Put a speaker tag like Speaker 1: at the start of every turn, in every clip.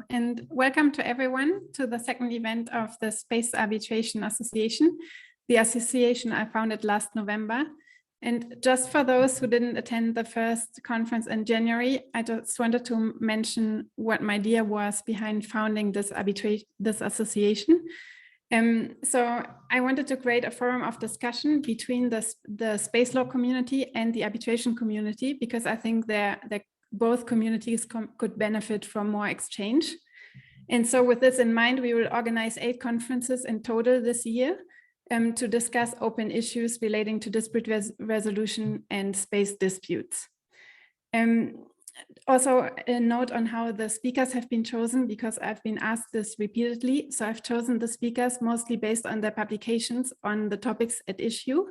Speaker 1: and welcome to everyone to the second event of the Space Arbitration Association, the association I founded last November. And just for those who didn't attend the first conference in January, I just wanted to mention what my idea was behind founding this association. So I wanted to create a forum of discussion between the space law community and the arbitration community, because I think that both communities could benefit from more exchange. And so with this in mind, we will organize 8 conferences in total this year to discuss open issues relating to dispute resolution and space disputes. Also a note on how the speakers have been chosen, because I've been asked this repeatedly. So I've chosen the speakers mostly based on their publications on the topics at issue.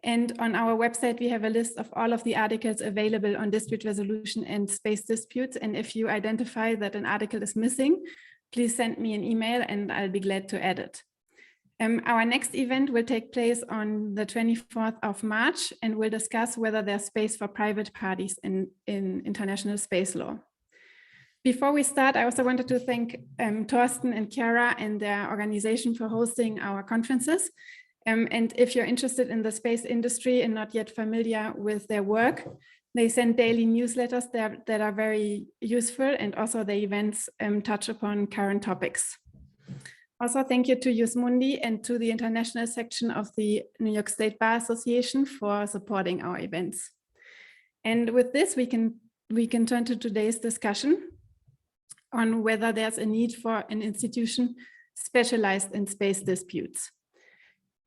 Speaker 1: And on our website, we have a list of all of the articles available on dispute resolution and space disputes. And if you identify that an article is missing, please send me an email and I'll be glad to add it. Our next event will take place on the 24th of March and we'll discuss whether there's space for private parties in international space law. Before we start, I also wanted to thank Thorsten and Chiara and their organization for hosting our conferences. And if you're interested in the space industry and not yet familiar with their work, they send daily newsletters that are very useful, and also the events touch upon current topics. Also, thank you to Jus Mundi and to the international section of the New York State Bar Association for supporting our events. And with this, we can turn to today's discussion on whether there's a need for an institution specialized in space disputes.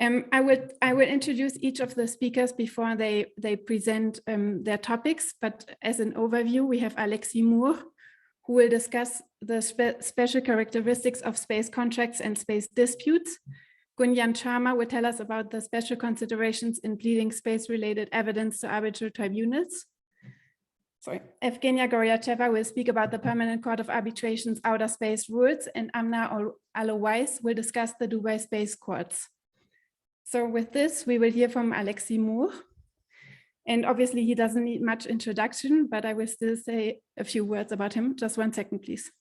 Speaker 1: I will introduce each of the speakers before they present their topics, but as an overview, we have Alexis Mourre, who will discuss the special characteristics of space contracts and space disputes. Gunjan Sharma will tell us about the special considerations in pleading space-related evidence to arbitral tribunals. Evgeniya Goriatcheva will speak about the Permanent Court of Arbitration's outer space rules, and Amna or Owais will discuss the Dubai Space Courts. So with this, we will hear from Alexis Mourre. And obviously he doesn't need much introduction, but I will still say a few words about him. Just 1 second, please.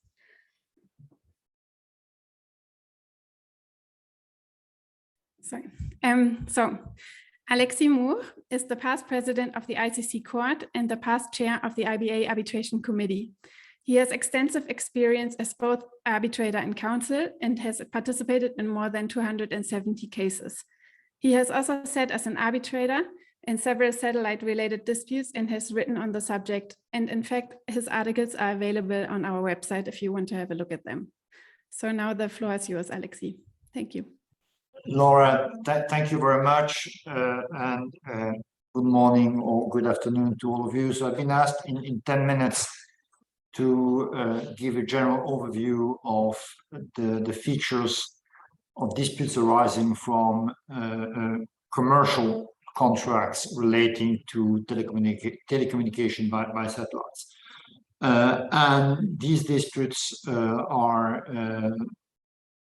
Speaker 1: Sorry. So Alexis Mourre is the past president of the ICC Court and the past chair of the IBA Arbitration Committee. He has extensive experience as both arbitrator and counsel and has participated in more than 270 cases. He has also sat as an arbitrator in several satellite-related disputes and has written on the subject. And in fact, his articles are available on our website if you want to have a look at them. So now the floor is yours, Alexis. Thank you.
Speaker 2: Laura, thank you very much. And good morning or good afternoon to all of you. So I've been asked in 10 minutes to give a general overview of the features of disputes arising from commercial contracts relating to telecommunication by satellites. And these disputes are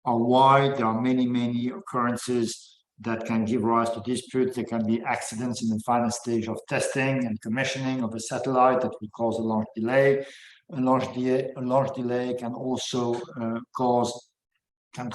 Speaker 2: wide. There are many occurrences that can give rise to disputes. There can be accidents in the final stage of testing and commissioning of a satellite that will cause a large delay. A large delay can also cause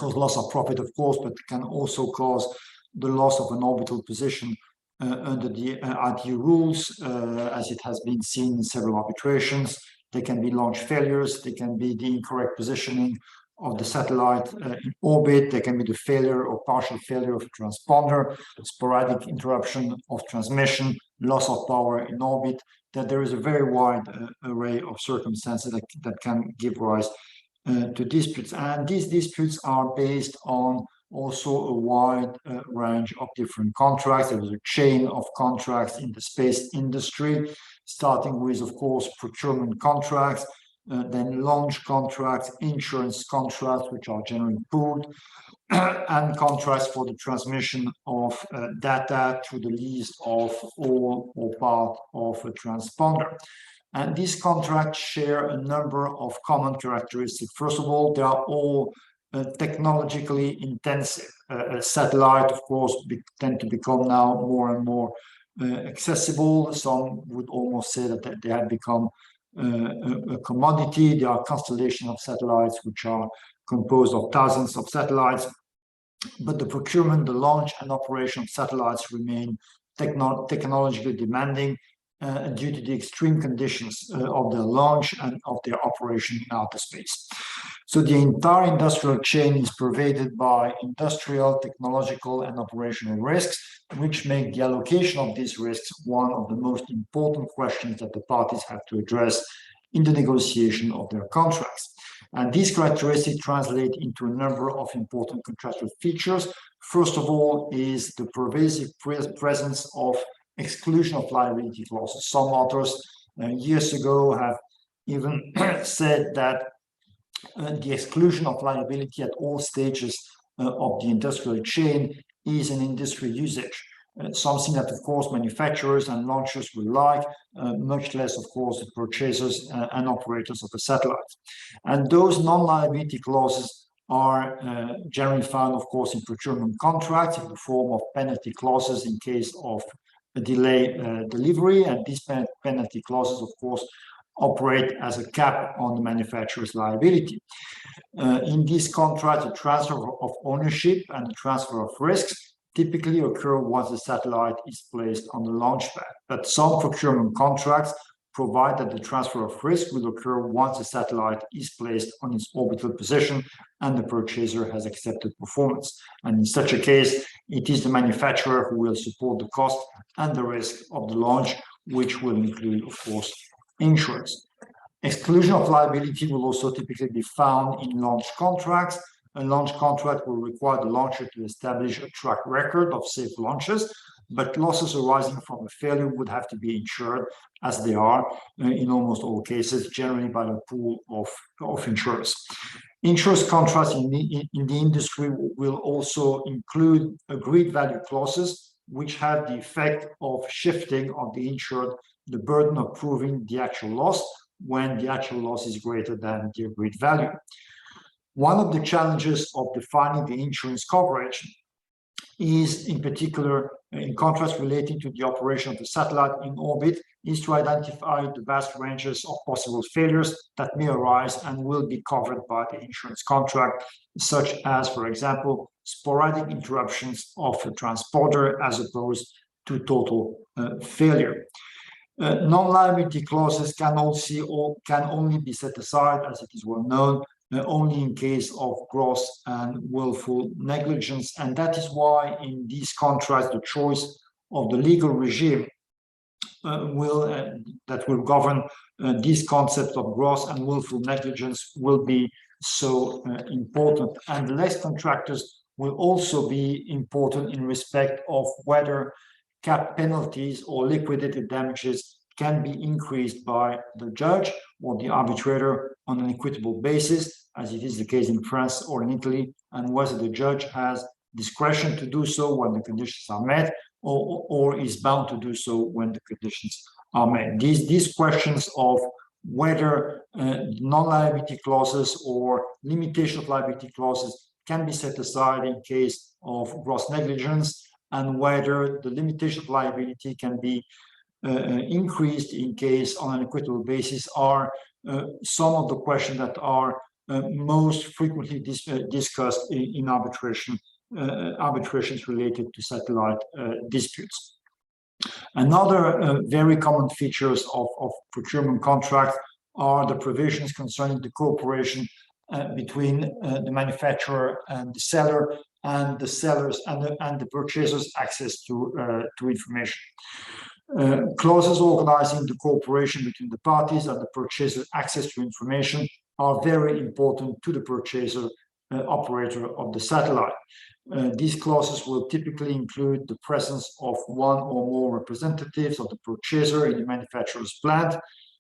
Speaker 2: loss of profit, of course, but can also cause the loss of an orbital position under the ITU rules, as it has been seen in several arbitrations. There can be launch failures. There can be the incorrect positioning of the satellite in orbit. There can be the failure or partial failure of a transponder, sporadic interruption of transmission, loss of power in orbit. That there is a very wide array of circumstances that can give rise to disputes. And these disputes are based on also a wide range of different contracts. There is a chain of contracts in the space industry, starting with, of course, procurement contracts, then launch contracts, insurance contracts, which are generally pooled, and contracts for the transmission of data through the lease of all or part of a transponder. And these contracts share a number of common characteristics. First of all, they are all technologically intensive. Satellite, of course, tend to become now more and more accessible. Some would almost say that they have become a commodity. There are constellations of satellites which are composed of thousands of satellites, but the procurement, the launch and operation of satellites remain technologically demanding due to the extreme conditions of their launch and of their operation in outer space. So the entire industrial chain is pervaded by industrial, technological, and operational risks, which make the allocation of these risks one of the most important questions that the parties have to address in the negotiation of their contracts. And these characteristics translate into a number of important contractual features. First of all is the pervasive presence of exclusion of liability clauses. Some authors years ago have even said that the exclusion of liability at all stages of the industrial chain is an industry usage. Something that, of course, manufacturers and launchers will like, much less, of course, the purchasers and operators of the satellites. And those non-liability clauses are generally found, of course, in procurement contracts in the form of penalty clauses in case of a delay delivery. And these penalty clauses, of course, operate as a cap on the manufacturer's liability. In these contracts, the transfer of ownership and the transfer of risks typically occur once the satellite is placed on the launch pad. But some procurement contracts provide that the transfer of risk will occur once the satellite is placed on its orbital position and the purchaser has accepted performance. And in such a case, it is the manufacturer who will support the cost and the risk of the launch, which will include, of course, insurance. Exclusion of liability will also typically be found in launch contracts. A launch contract will require the launcher to establish a track record of safe launches, but losses arising from a failure would have to be insured, as they are in almost all cases, generally by a pool of insurers. Insurance contracts in the industry will also include agreed value clauses, which have the effect of shifting on the insured the burden of proving the actual loss when the actual loss is greater than the agreed value. One of the challenges of defining the insurance coverage is, in particular, in contrast relating to the operation of the satellite in orbit, is to identify the vast ranges of possible failures that may arise and will be covered by the insurance contract, such as, for example, sporadic interruptions of a transporter as opposed to total failure. Non-liability clauses can only be set aside, as it is well known, only in case of gross and willful negligence. And that is why in these contracts, the choice of the legal regime that will govern these concepts of gross and willful negligence will be so important. And the lex contractors will also be important in respect of whether cap penalties or liquidated damages can be increased by the judge or the arbitrator on an equitable basis, as it is the case in France or in Italy, and whether the judge has discretion to do so when the conditions are met, or is bound to do so when the conditions are met. These questions of whether non-liability clauses or limitation of liability clauses can be set aside in case of gross negligence, and whether the limitation of liability can be increased in case on an equitable basis are some of the questions that are most frequently discussed in arbitrations related to satellite disputes. Another very common features of procurement contracts are the provisions concerning the cooperation between the manufacturer and the seller, and the sellers and the purchasers' access to information. Clauses organizing the cooperation between the parties and the purchaser's access to information are very important to the purchaser operator of the satellite. These clauses will typically include the presence of one or more representatives of the purchaser in the manufacturer's plant,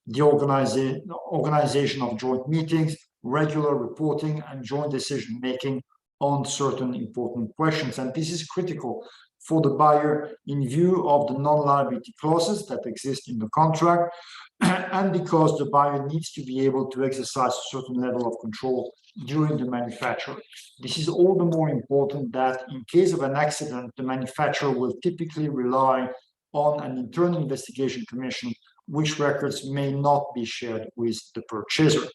Speaker 2: the organization of joint meetings, regular reporting, and joint decision-making on certain important questions. And this is critical for the buyer in view of the non-liability clauses that exist in the contract, and because the buyer needs to be able to exercise a certain level of control during the manufacture. This is all the more important that in case of an accident, the manufacturer will typically rely on an internal investigation commission which records may not be shared with the purchaser.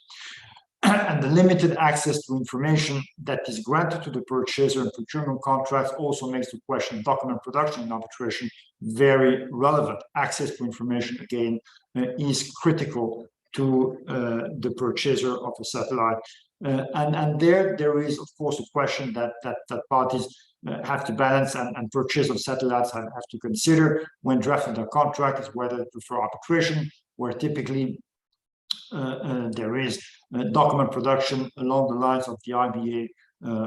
Speaker 2: And the limited access to information that is granted to the purchaser in procurement contracts also makes the question of document production in arbitration very relevant. Access to information, again, is critical to the purchaser of a satellite. And there is, of course, a question that parties have to balance and purchase of satellites have to consider when drafting their contract, is whether they prefer arbitration, where typically there is document production along the lines of the IBA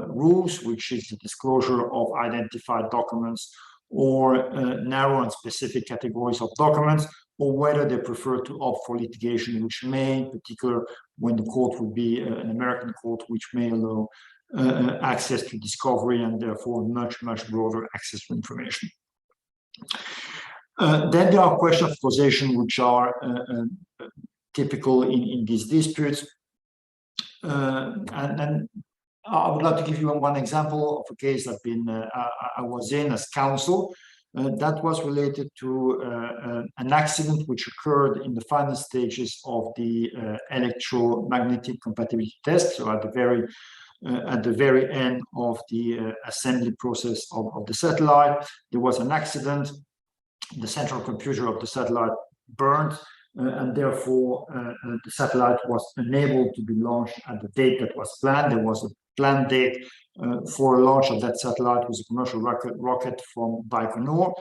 Speaker 2: rules, which is the disclosure of identified documents or narrow and specific categories of documents, or whether they prefer to opt for litigation, which may, in particular, when the court would be an American court, which may allow access to discovery and therefore much broader access to information. Then there are questions of causation, which are typical in these disputes. And I would like to give you one example of a case that I was in as counsel. That was related to an accident which occurred in the final stages of the electromagnetic compatibility test. So at the very end of the assembly process of the satellite, there was an accident. The central computer of the satellite burned, and therefore the satellite was unable to be launched at the date that was planned. There was a planned date for a launch of that satellite with a commercial rocket from Baikonur.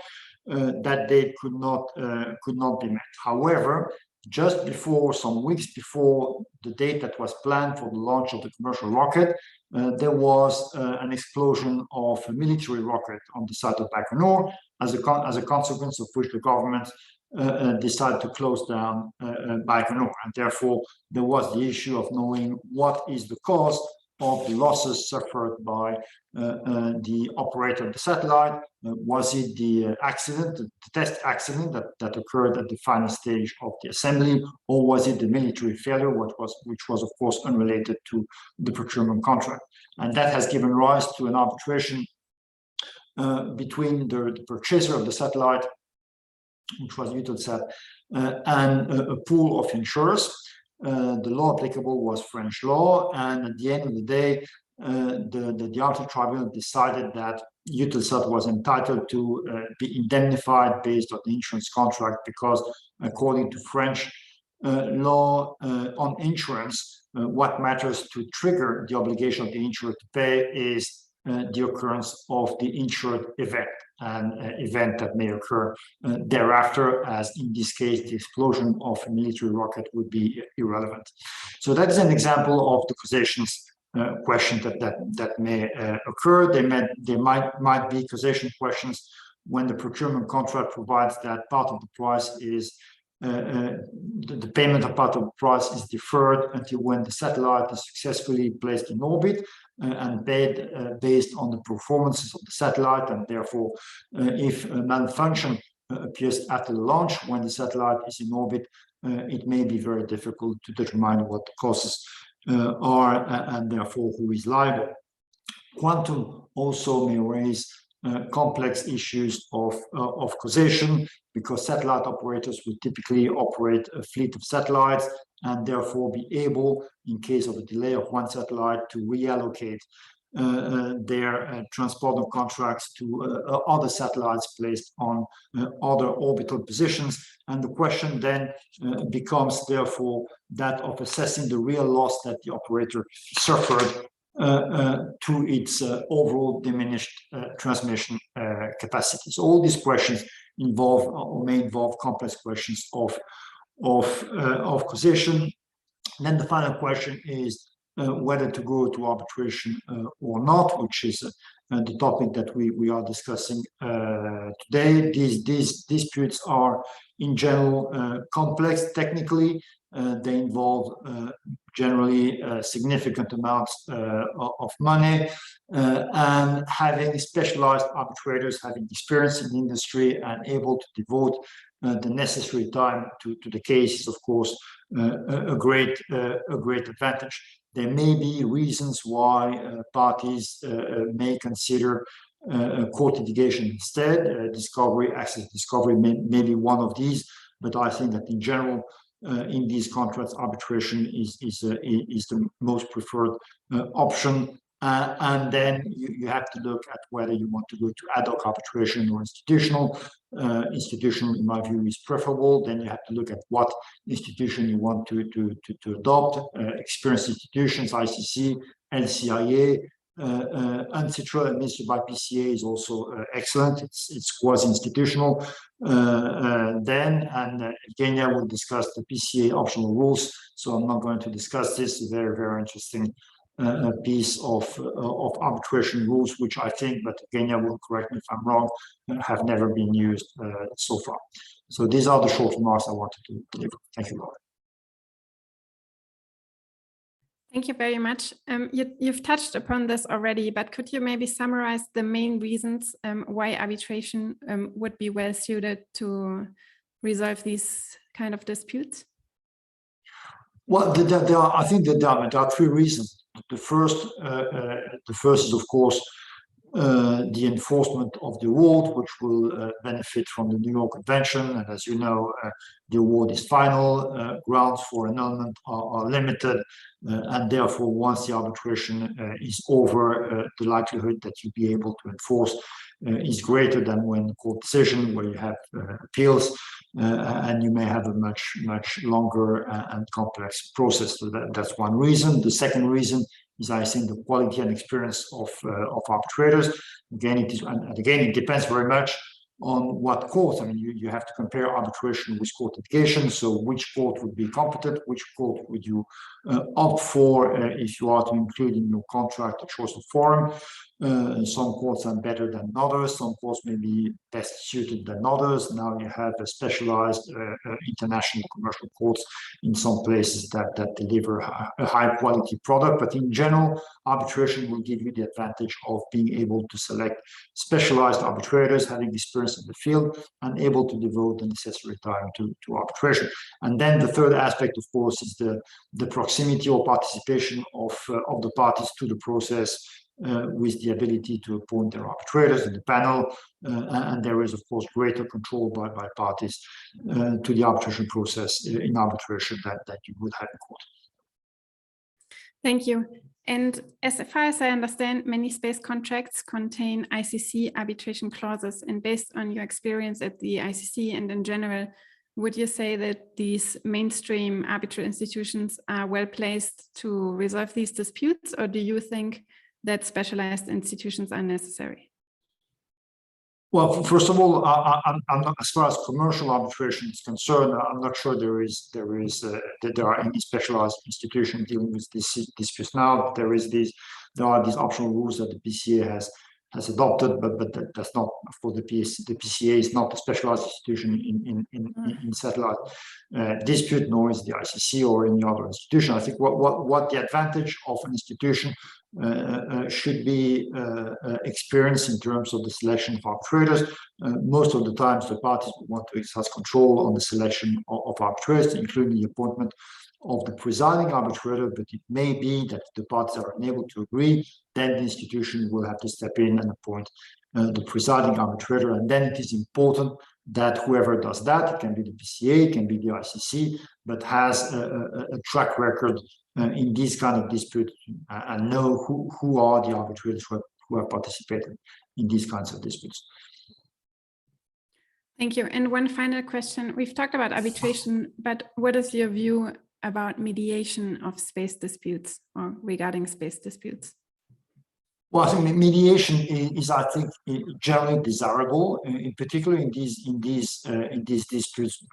Speaker 2: That date could not be met. However, just before, some weeks before the date that was planned for the launch of the commercial rocket, there was an explosion of a military rocket on the site of Baikonur, as a consequence of which the government decided to close down Baikonur. And therefore, there was the issue of knowing what is the cause of the losses suffered by the operator of the satellite. Was it the accident, the test accident that occurred at the final stage of the assembly, or was it the military failure, which was of course unrelated to the procurement contract? And that has given rise to an arbitration between the purchaser of the satellite, which was Eutelsat, and a pool of insurers. The law applicable was French law, and at the end of the day, the Arbitration Tribunal decided that Eutelsat was entitled to be indemnified based on the insurance contract, because according to French law on insurance, what matters to trigger the obligation of the insurer to pay is the occurrence of the insured event, an event that may occur thereafter, as in this case, the explosion of a military rocket would be irrelevant. So that is an example of the causations question that may occur. There might be causation questions when the procurement contract provides that part of the price is the payment of part of the price is deferred until when the satellite is successfully placed in orbit and paid based on the performances of the satellite. And therefore, if a malfunction appears after the launch, when the satellite is in orbit, it may be very difficult to determine what the causes are, and therefore who is liable. Quantum also may raise complex issues of causation, because satellite operators will typically operate a fleet of satellites and therefore be able, in case of a delay of one satellite, to reallocate their transponder contracts to other satellites placed on other orbital positions. And the question then becomes, therefore, that of assessing the real loss that the operator suffered to its overall diminished transmission capacities. All these questions involve or may involve complex questions of causation. And then the final question is whether to go to arbitration or not, which is the topic that we are discussing today. These disputes are in general complex technically. They involve generally significant amounts of money, and having specialized arbitrators, having experience in the industry and able to devote the necessary time to the case is, of course, a great advantage. There may be reasons why parties may consider court litigation instead. Discovery, access discovery may be one of these. but I think that in general, in these contracts, arbitration is the most preferred option. And then you have to look at whether you want to go to ad hoc arbitration or institutional. Institutional, in my view, is preferable. Then you have to look at what institution you want to adopt. Experienced institutions, ICC, LCIA, UNCITRAL administered by PCA is also excellent. It's quasi-institutional. Evgeniya will discuss the PCA optional rules, so I'm not going to discuss this. Very, very interesting piece of arbitration rules, which I think, but Evgeniya will correct me if I'm wrong, have never been used so far. So these are the short remarks I wanted to deliver. Thank you, Laura.
Speaker 1: Thank you very much. You've touched upon this already, but could you maybe summarize the main reasons why arbitration would be well suited to resolve these kind of disputes?
Speaker 2: Well, I think that there are three reasons. The first is, of course, the enforcement of the award, which will benefit from the New York Convention. And as you know, the award is final. Grounds for annulment are limited. And therefore, once the arbitration is over, the likelihood that you'll be able to enforce is greater than when the court decision, where you have appeals, and you may have a much longer and complex process. So that's one reason. The second reason is, I think, the quality and experience of arbitrators. Again, it depends very much on what court. I mean, you have to compare arbitration with court litigation. So which court would be competent? Which court would you opt for if you are to include in your contract a choice of forum? Some courts are better than others. Some courts may be best suited than others. Now you have a specialized international commercial courts in some places that deliver a high quality product. But in general, arbitration will give you the advantage of being able to select specialized arbitrators, having experience in the field, and able to devote the necessary time to arbitration. And then the third aspect, of course, is the proximity or participation of the parties to the process, with the ability to appoint their arbitrators in the panel, and there is, of course, greater control by parties to the arbitration process in arbitration that you would have in court.
Speaker 1: Thank you. And as far as I understand, many space contracts contain ICC arbitration clauses, and based on your experience at the ICC and in general, would you say that these mainstream arbitral institutions are well placed to resolve these disputes, or do you think that specialized institutions are necessary?
Speaker 2: Well, first of all, I'm not, as far as commercial arbitration is concerned, I'm not sure that there are any specialized institutions dealing with these disputes now. There are these optional rules that the PCA has adopted, but that's not, of course, the PCA is not a specialized institution in satellite dispute, nor is the ICC or any other institution. I think what the advantage of an institution should be experienced in terms of the selection of arbitrators. Most of the times, the parties want to exercise control on the selection of arbitrators, including the appointment of the presiding arbitrator, but it may be that the parties are unable to agree, then the institution will have to step in and appoint the presiding arbitrator. And then it is important that whoever does that, it can be the PCA, it can be the ICC, but has a track record in these kind of disputes and know who are the arbitrators who have participated in these kinds of disputes.
Speaker 1: Thank you. And one final question. We've talked about arbitration, but what is your view about mediation of space disputes or regarding space disputes?
Speaker 2: Well, I think mediation is, I think, generally desirable, in particular in these disputes,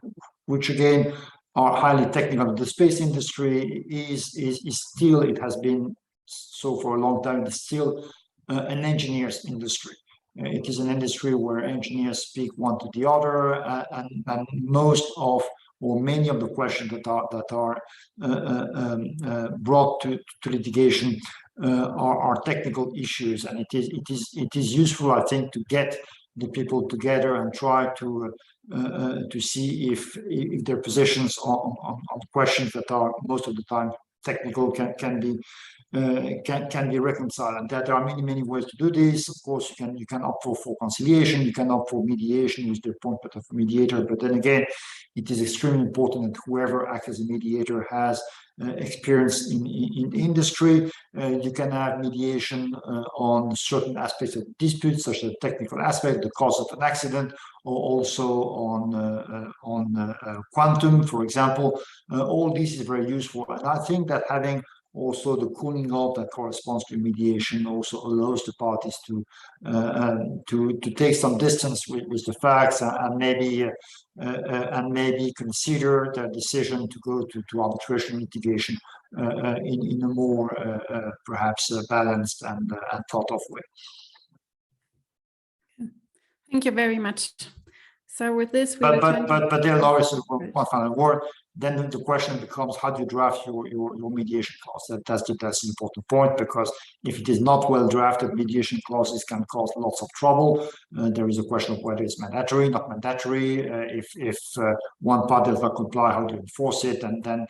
Speaker 2: which again are highly technical. The space industry is still, it has been so for a long time, it's still an engineer's industry. It is an industry where engineers speak one to the other, and most of or many of the questions that are brought to litigation are technical issues, and it is useful, I think, to get the people together and try to see if their positions on questions that are most of the time technical can be can be reconciled, and that there are many ways to do this. Of course, you can opt for conciliation, you can opt for mediation with the appointment of a mediator, but then again, it is extremely important that whoever acts as a mediator has experience in industry. You can have mediation on certain aspects of disputes, such as the technical aspect, the cause of an accident, or also on quantum, for example. All this is very useful, and I think that having also the cooling off that corresponds to mediation also allows the parties to take some distance with the facts and maybe consider their decision to go to arbitration litigation in a more perhaps balanced and thought of way.
Speaker 1: Thank you very much. So with this,
Speaker 2: but there, Laura, one final word. Then the question becomes, how do you draft your mediation clause? That's an important point, because if it is not well drafted, mediation clauses can cause lots of trouble. There is a question of whether it's mandatory, not mandatory. If one party does not comply, how do you enforce it? And then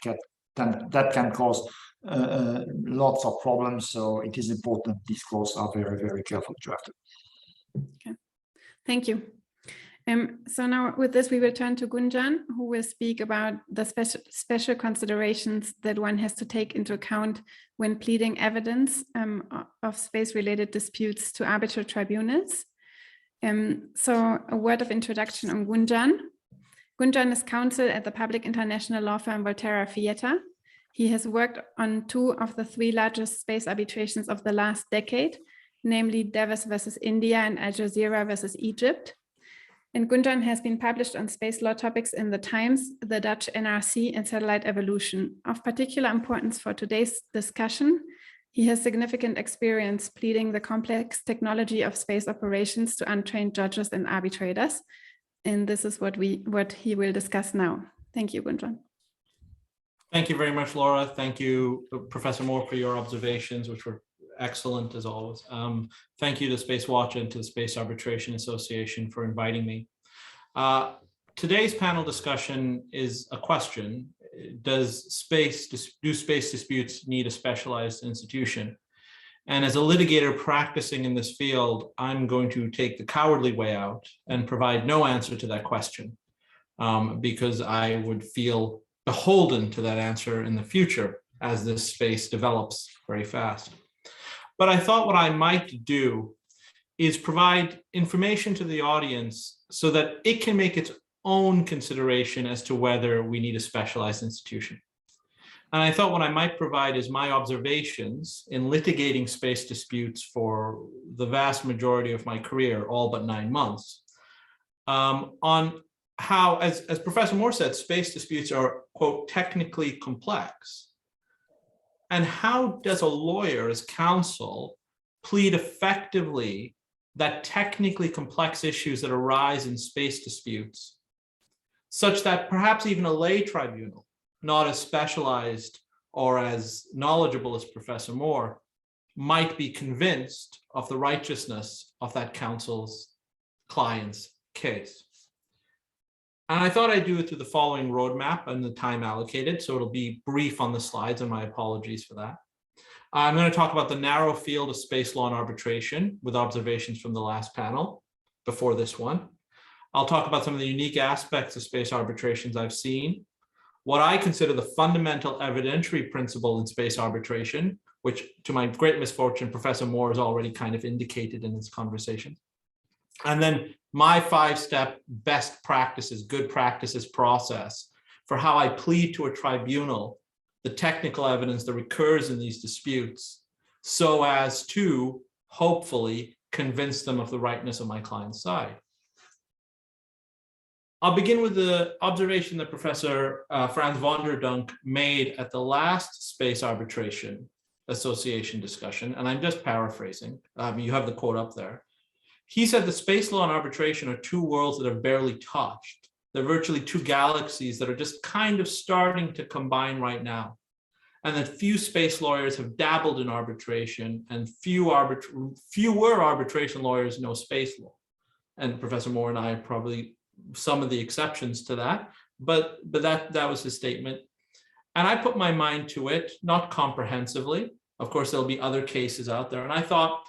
Speaker 2: that can cause lots of problems. So it is important these clauses are very carefully drafted.
Speaker 1: Okay, thank you. So now with this, we will turn to Gunjan, who will speak about the special considerations that one has to take into account when pleading evidence of space-related disputes to arbitral tribunals. So a word of introduction on Gunjan. Gunjan is counsel at the public international law firm Volterra Fietta. He has worked on 2 of the 3 largest space arbitrations of the last decade, namely Davis versus India and Al Jazeera versus Egypt. And Gunjan has been published on space law topics in the Times, the Dutch NRC, and Satellite Evolution. Of particular importance for today's discussion, he has significant experience pleading the complex technology of space operations to untrained judges and arbitrators. And this is what he will discuss now. Thank you, Gunjan.
Speaker 3: Thank you very much, Laura. Thank you, Professor Mourre, for your observations, which were excellent as always. Thank you to Space Watch and to the Space Arbitration Association for inviting me. Today's panel discussion is a question: do space disputes need a specialized institution? And as a litigator practicing in this field, I'm going to take the cowardly way out and provide no answer to that question, because I would feel beholden to that answer in the future as this space develops very fast. But I thought what I might do is provide information to the audience so that it can make its own consideration as to whether we need a specialized institution. And I thought what I might provide is my observations in litigating space disputes for the vast majority of my career, all but 9 months, on how, as Professor Mourre said, space disputes are, quote, technically complex. And how does a lawyer as counsel plead effectively that technically complex issues that arise in space disputes, such that perhaps even a lay tribunal, not as specialized or as knowledgeable as Professor Mourre, might be convinced of the righteousness of that counsel's client's case? And I thought I'd do it through the following roadmap and the time allocated, so it'll be brief on the slides, and my apologies for that. I'm going to talk about the narrow field of space law and arbitration with observations from the last panel before this one. I'll talk about some of the unique aspects of space arbitrations I've seen, what I consider the fundamental evidentiary principle in space arbitration, which to my great misfortune, Professor Mourre has already kind of indicated in his conversation. And then my 5-step best practices, good practices process for how I plead to a tribunal the technical evidence that recurs in these disputes so as to hopefully convince them of the rightness of my client's side. I'll begin with the observation that Professor Frans van der Dunk made at the last Space Arbitration Association discussion, and I'm just paraphrasing. You have the quote up there. He said that space law and arbitration are 2 worlds that have barely touched. They're virtually 2 galaxies that are just kind of starting to combine right now. And that few space lawyers have dabbled in arbitration, and fewer arbitration lawyers know space law. And Professor Mourre and I are probably some of the exceptions to that, but that was his statement. And I put my mind to it, not comprehensively, Of course, there'll be other cases out there. And I thought,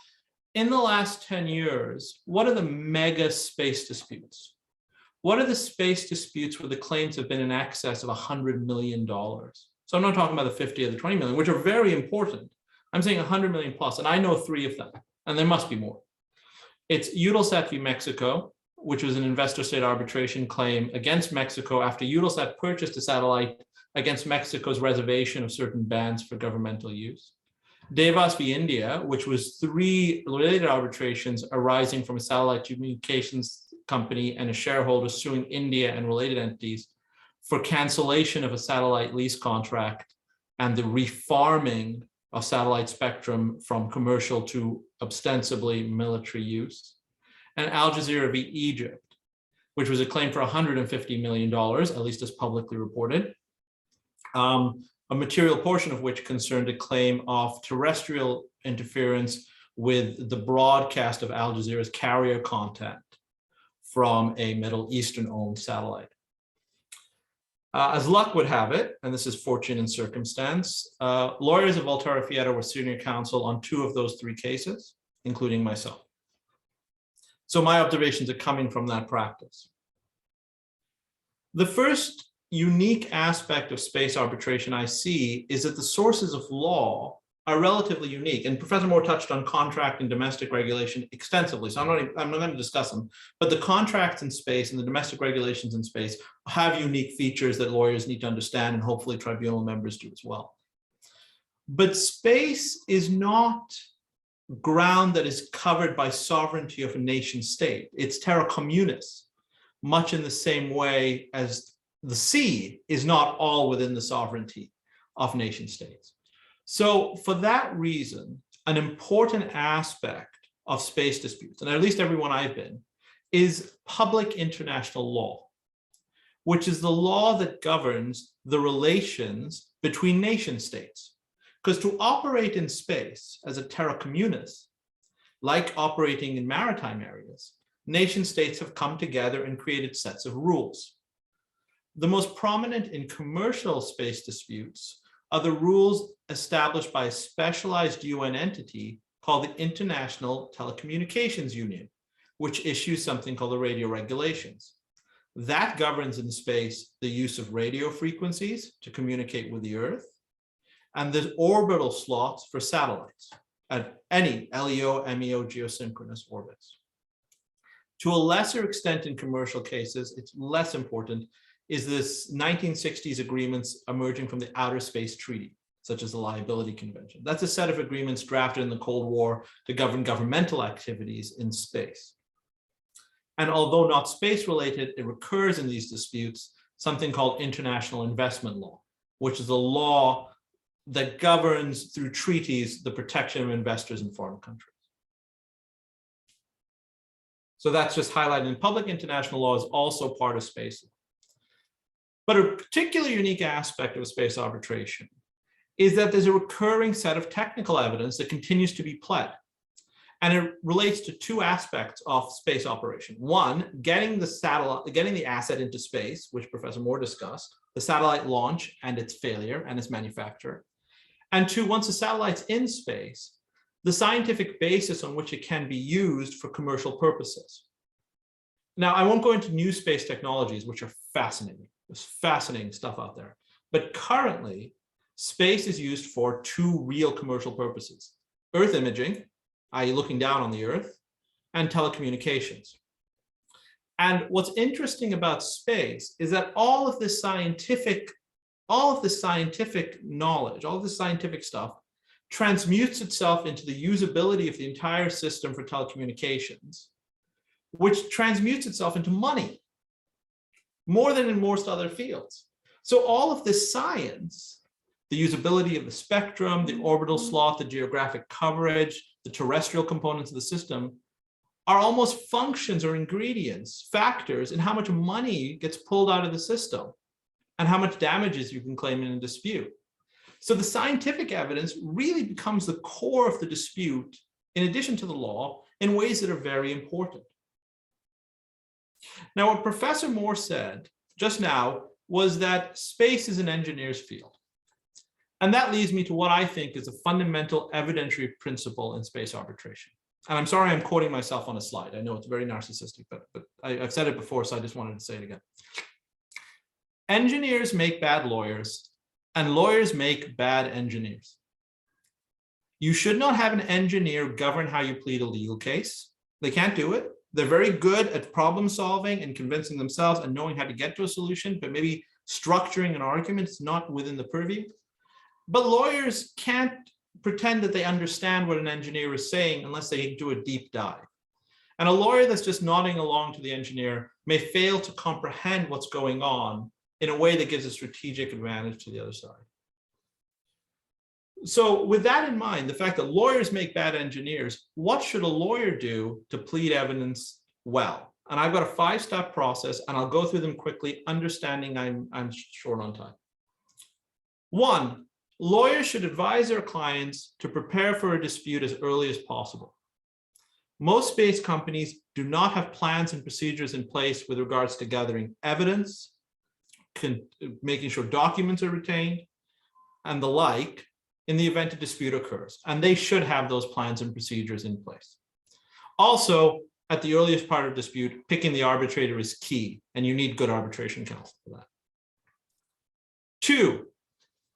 Speaker 3: in the last 10 years, what are the mega space disputes? What are the space disputes where the claims have been in excess of $100 million? So I'm not talking about the 50 or the 20 million, which are very important. I'm saying 100 million plus, and I know 3 of them, and there must be more. It's Eutelsat v. Mexico, which was an investor-state arbitration claim against Mexico after Eutelsat purchased a satellite against Mexico's reservation of certain bands for governmental use. Devas v. India, which was 3 related arbitrations arising from a satellite communications company and a shareholder suing India and related entities for cancellation of a satellite lease contract and the refarming of satellite spectrum from commercial to ostensibly military use. And Al Jazeera v. Egypt, which was a claim for $150 million, at least as publicly reported. A material portion of which concerned a claim of terrestrial interference with the broadcast of Al Jazeera's carrier content from a Middle Eastern-owned satellite. As luck would have it, and this is fortune and circumstance, lawyers of Volterra Fietta were senior counsel on 2 of those 3 cases, including myself. So my observations are coming from that practice. The first unique aspect of space arbitration I see is that the sources of law are relatively unique. And Professor Mourre touched on contract and domestic regulation extensively, so I'm not going to discuss them. But the contracts in space and the domestic regulations in space have unique features that lawyers need to understand, and hopefully tribunal members do as well. But space is not ground that is covered by sovereignty of a nation state. It's terra communis, much in the same way as the sea is not all within the sovereignty of nation states. So for that reason, an important aspect of space disputes, and at least everyone I've been, is public international law, which is the law that governs the relations between nation states. Because to operate in space as a terra communis, like operating in maritime areas, nation states have come together and created sets of rules. The most prominent in commercial space disputes are the rules established by a specialized UN entity called the International Telecommunications Union, which issues something called the radio regulations. That governs in space the use of radio frequencies to communicate with the Earth, and the orbital slots for satellites at any LEO, MEO geosynchronous orbits. To a lesser extent in commercial cases, it's less important, is this 1960s agreements emerging from the Outer Space Treaty, such as the Liability Convention. That's a set of agreements drafted in the Cold War to govern governmental activities in space. And although not space related, it recurs in these disputes, something called international investment law, which is a law that governs through treaties the protection of investors in foreign countries. So that's just highlighted, and public international law is also part of space. But a particularly unique aspect of space arbitration is that there's a recurring set of technical evidence that continues to be pled. And it relates to 2 aspects of space operation. One, getting the asset into space, which Professor Mourre discussed, the satellite launch and its failure and its manufacture. And 2, once the satellite's in space, the scientific basis on which it can be used for commercial purposes. Now, I won't go into new space technologies, which are fascinating. There's fascinating stuff out there. But currently, space is used for 2 real commercial purposes: Earth imaging, i.e. looking down on the Earth, and telecommunications. And what's interesting about space is that all of this scientific knowledge, all of this scientific stuff transmutes itself into the usability of the entire system for telecommunications, which transmutes itself into money, more than in most other fields. So all of this science, the usability of the spectrum, the orbital slot, the geographic coverage, the terrestrial components of the system, are almost functions or ingredients, factors in how much money gets pulled out of the system and how much damages you can claim in a dispute. So the scientific evidence really becomes the core of the dispute, in addition to the law, in ways that are very important. Now, what Professor Mourre said just now was that space is an engineer's field. And that leads me to what I think is a fundamental evidentiary principle in space arbitration. And I'm sorry I'm quoting myself on a slide. I know it's very narcissistic, but I've said it before, so I just wanted to say it again. Engineers make bad lawyers, and lawyers make bad engineers. You should not have an engineer govern how you plead a legal case. They can't do it. They're very good at problem solving and convincing themselves and knowing how to get to a solution, but maybe structuring an argument is not within the purview. But lawyers can't pretend that they understand what an engineer is saying unless they do a deep dive. And a lawyer that's just nodding along to the engineer may fail to comprehend what's going on in a way that gives a strategic advantage to the other side. So with that in mind, the fact that lawyers make bad engineers, what should a lawyer do to plead evidence well? And I've got a 5-step process, and I'll go through them quickly, understanding I'm short on time. 1, lawyers should advise their clients to prepare for a dispute as early as possible. Most space companies do not have plans and procedures in place with regards to gathering evidence, making sure documents are retained, and the like, in the event a dispute occurs. And they should have those plans and procedures in place. Also, at the earliest part of dispute, picking the arbitrator is key, and you need good arbitration counsel for that. 2,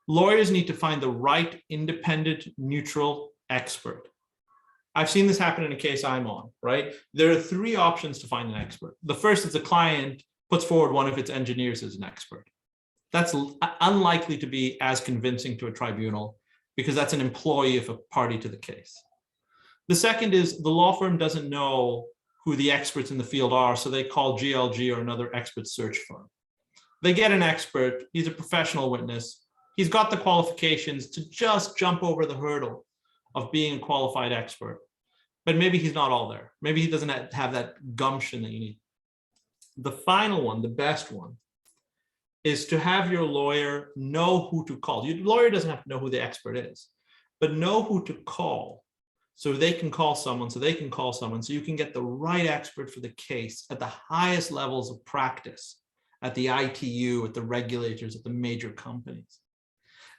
Speaker 3: lawyers need to find the right independent, neutral expert. I've seen this happen in a case I'm on, right? There are 3 options to find an expert. The first is the client puts forward one of its engineers as an expert. That's unlikely to be as convincing to a tribunal because that's an employee of a party to the case. The second is the law firm doesn't know who the experts in the field are, so they call GLG or another expert search firm. They get an expert, he's a professional witness, he's got the qualifications to just jump over the hurdle of being a qualified expert, but maybe he's not all there. Maybe he doesn't have that gumption that you need. The final one, the best one, is to have your lawyer know who to call. Your lawyer doesn't have to know who the expert is, but know who to call so they can call someone, so you can get the right expert for the case at the highest levels of practice, at the ITU, at the regulators, at the major companies.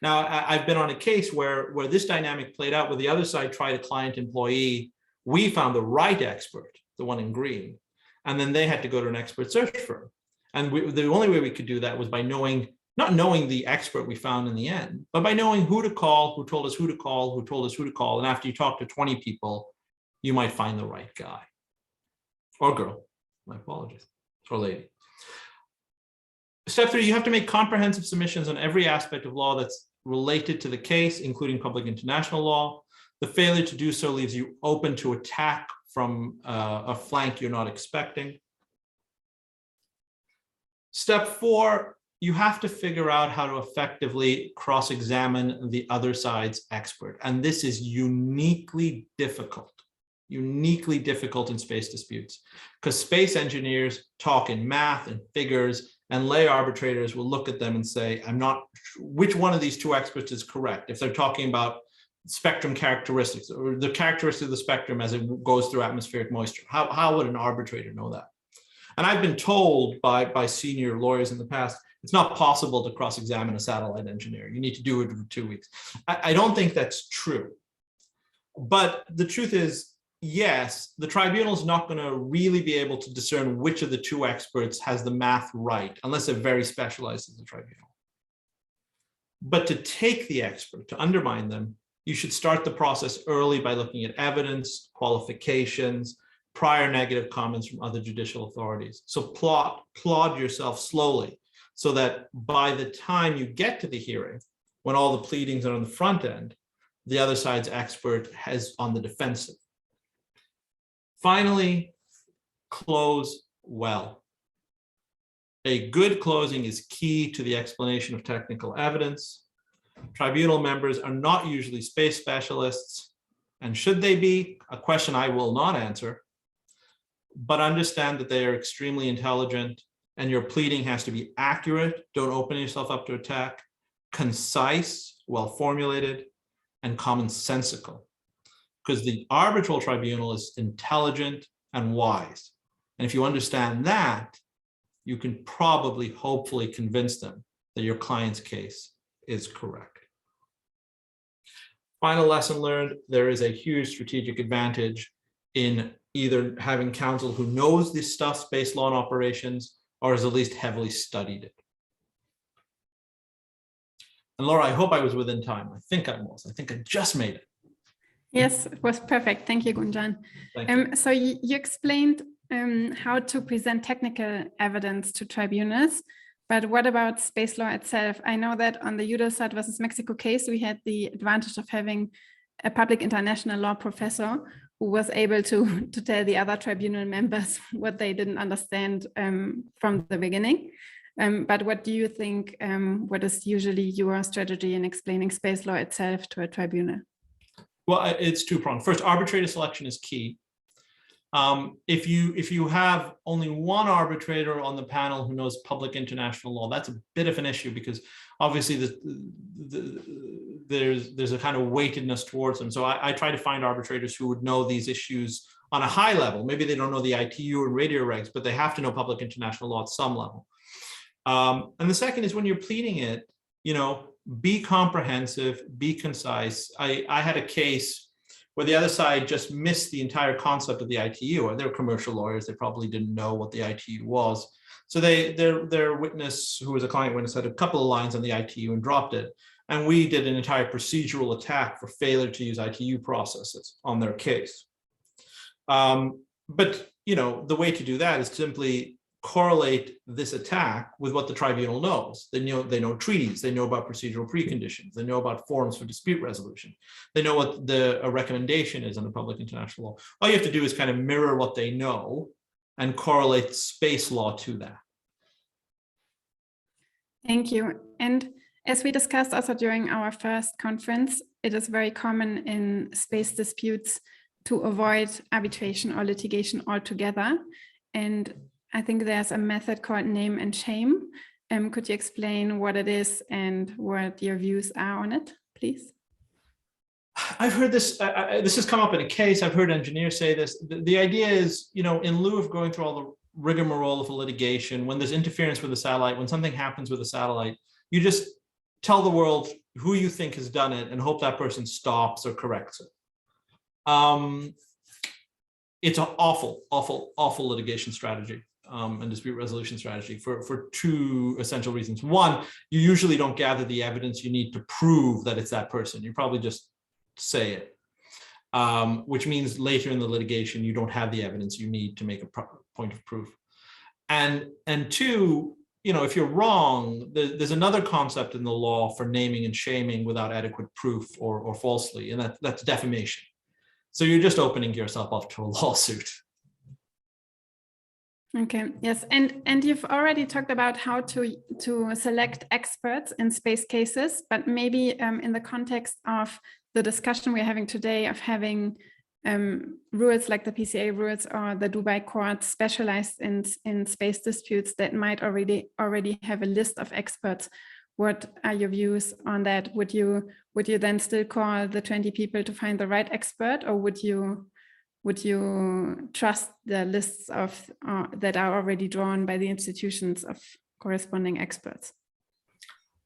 Speaker 3: Now, I've been on a case where this dynamic played out, where the other side tried a client employee. We found the right expert, the one in green, and then they had to go to an expert search firm. And the only way we could do that was by not knowing the expert we found in the end, but by knowing who to call, who told us who to call, who told us who to call. And after you talk to 20 people, you might find the right guy or girl. My apologies, or lady. Step 3, you have to make comprehensive submissions on every aspect of law that's related to the case, including public international law. The failure to do so leaves you open to attack from a flank you're not expecting. Step 4, you have to figure out how to effectively cross-examine the other side's expert. And this is uniquely difficult in space disputes, because space engineers talk in math and figures, and lay arbitrators will look at them and say, I'm not, which one of these 2 experts is correct? If they're talking about spectrum characteristics or the characteristics of the spectrum as it goes through atmospheric moisture, how would an arbitrator know that? And I've been told by senior lawyers in the past, it's not possible to cross-examine a satellite engineer. You need to do it in 2 weeks. I don't think that's true. But the truth is, yes, the tribunal is not going to really be able to discern which of the 2 experts has the math right, unless they're very specialized as a tribunal. But to take the expert, to undermine them, you should start the process early by looking at evidence, qualifications, prior negative comments from other judicial authorities. So plod yourself slowly so that by the time you get to the hearing, when all the pleadings are on the front end, the other side's expert has on the defensive. Finally, close well. A good closing is key to the explanation of technical evidence. Tribunal members are not usually space specialists, and should they be? A question I will not answer. But understand that they are extremely intelligent, and your pleading has to be accurate. Don't open yourself up to attack. Concise, well formulated, and commonsensical. Because the arbitral tribunal is intelligent and wise. And if you understand that, you can probably, hopefully convince them that your client's case is correct. Final lesson learned, there is a huge strategic advantage in either having counsel who knows this stuff, space law and operations, or has at least heavily studied it. And Laura, I hope I was within time. I think I was. I think I just made it.
Speaker 1: Yes, it was perfect. Thank you, Gunjan.
Speaker 3: Thank you.
Speaker 1: So you explained how to present technical evidence to tribunals, but what about space law itself? I know that on the Eudelsat versus Mexico case, we had the advantage of having a public international law professor who was able to tell the other tribunal members what they didn't understand from the beginning. But what do you think, what is usually your strategy in explaining space law itself to a tribunal?
Speaker 3: Well, it's two-pronged. First, arbitrator selection is key. If you have only one arbitrator on the panel who knows public international law, that's a bit of an issue because obviously there's a kind of weightedness towards them. So I try to find arbitrators who would know these issues on a high level. Maybe they don't know the ITU and radio regs, but they have to know public international law at some level. And the second is when you're pleading it, be comprehensive, be concise. I had a case where the other side just missed the entire concept of the ITU, or they're commercial lawyers. They probably didn't know what the ITU was. So their witness, who was a client witness, had a couple of lines on the ITU and dropped it. And we did an entire procedural attack for failure to use ITU processes on their case. But the way to do that is simply correlate this attack with what the tribunal knows. They know treaties, they know about procedural preconditions, they know about forms for dispute resolution, they know what a recommendation is under public international law. All you have to do is kind of mirror what they know and correlate space law to that.
Speaker 1: Thank you. And as we discussed also during our first conference, it is very common in space disputes to avoid arbitration or litigation altogether. And I think there's a method called name and shame. Could you explain what it is and what your views are on it, please?
Speaker 3: I've heard this, this has come up in a case. I've heard engineers say this. The idea is, in lieu of going through all the rigmarole of a litigation, when there's interference with the satellite, when something happens with a satellite, you just tell the world who you think has done it and hope that person stops or corrects it. It's an awful, awful, awful litigation strategy. And dispute resolution strategy for two essential reasons. One, you usually don't gather the evidence you need to prove that it's that person. You probably just say it, which means later in the litigation, you don't have the evidence you need to make a point of proof. And two, if you're wrong, there's another concept in the law for naming and shaming without adequate proof or falsely, and that's defamation. So you're just opening yourself up to a lawsuit.
Speaker 1: Okay, yes, and you've already talked about how to select experts in space cases, but maybe in the context of the discussion we're having today of having rules like the PCA rules or the Dubai court specialized in space disputes that might already have a list of experts. What are your views on that? Would you then still call the 20 people to find the right expert, or would you trust the lists of that are already drawn by the institutions of corresponding experts?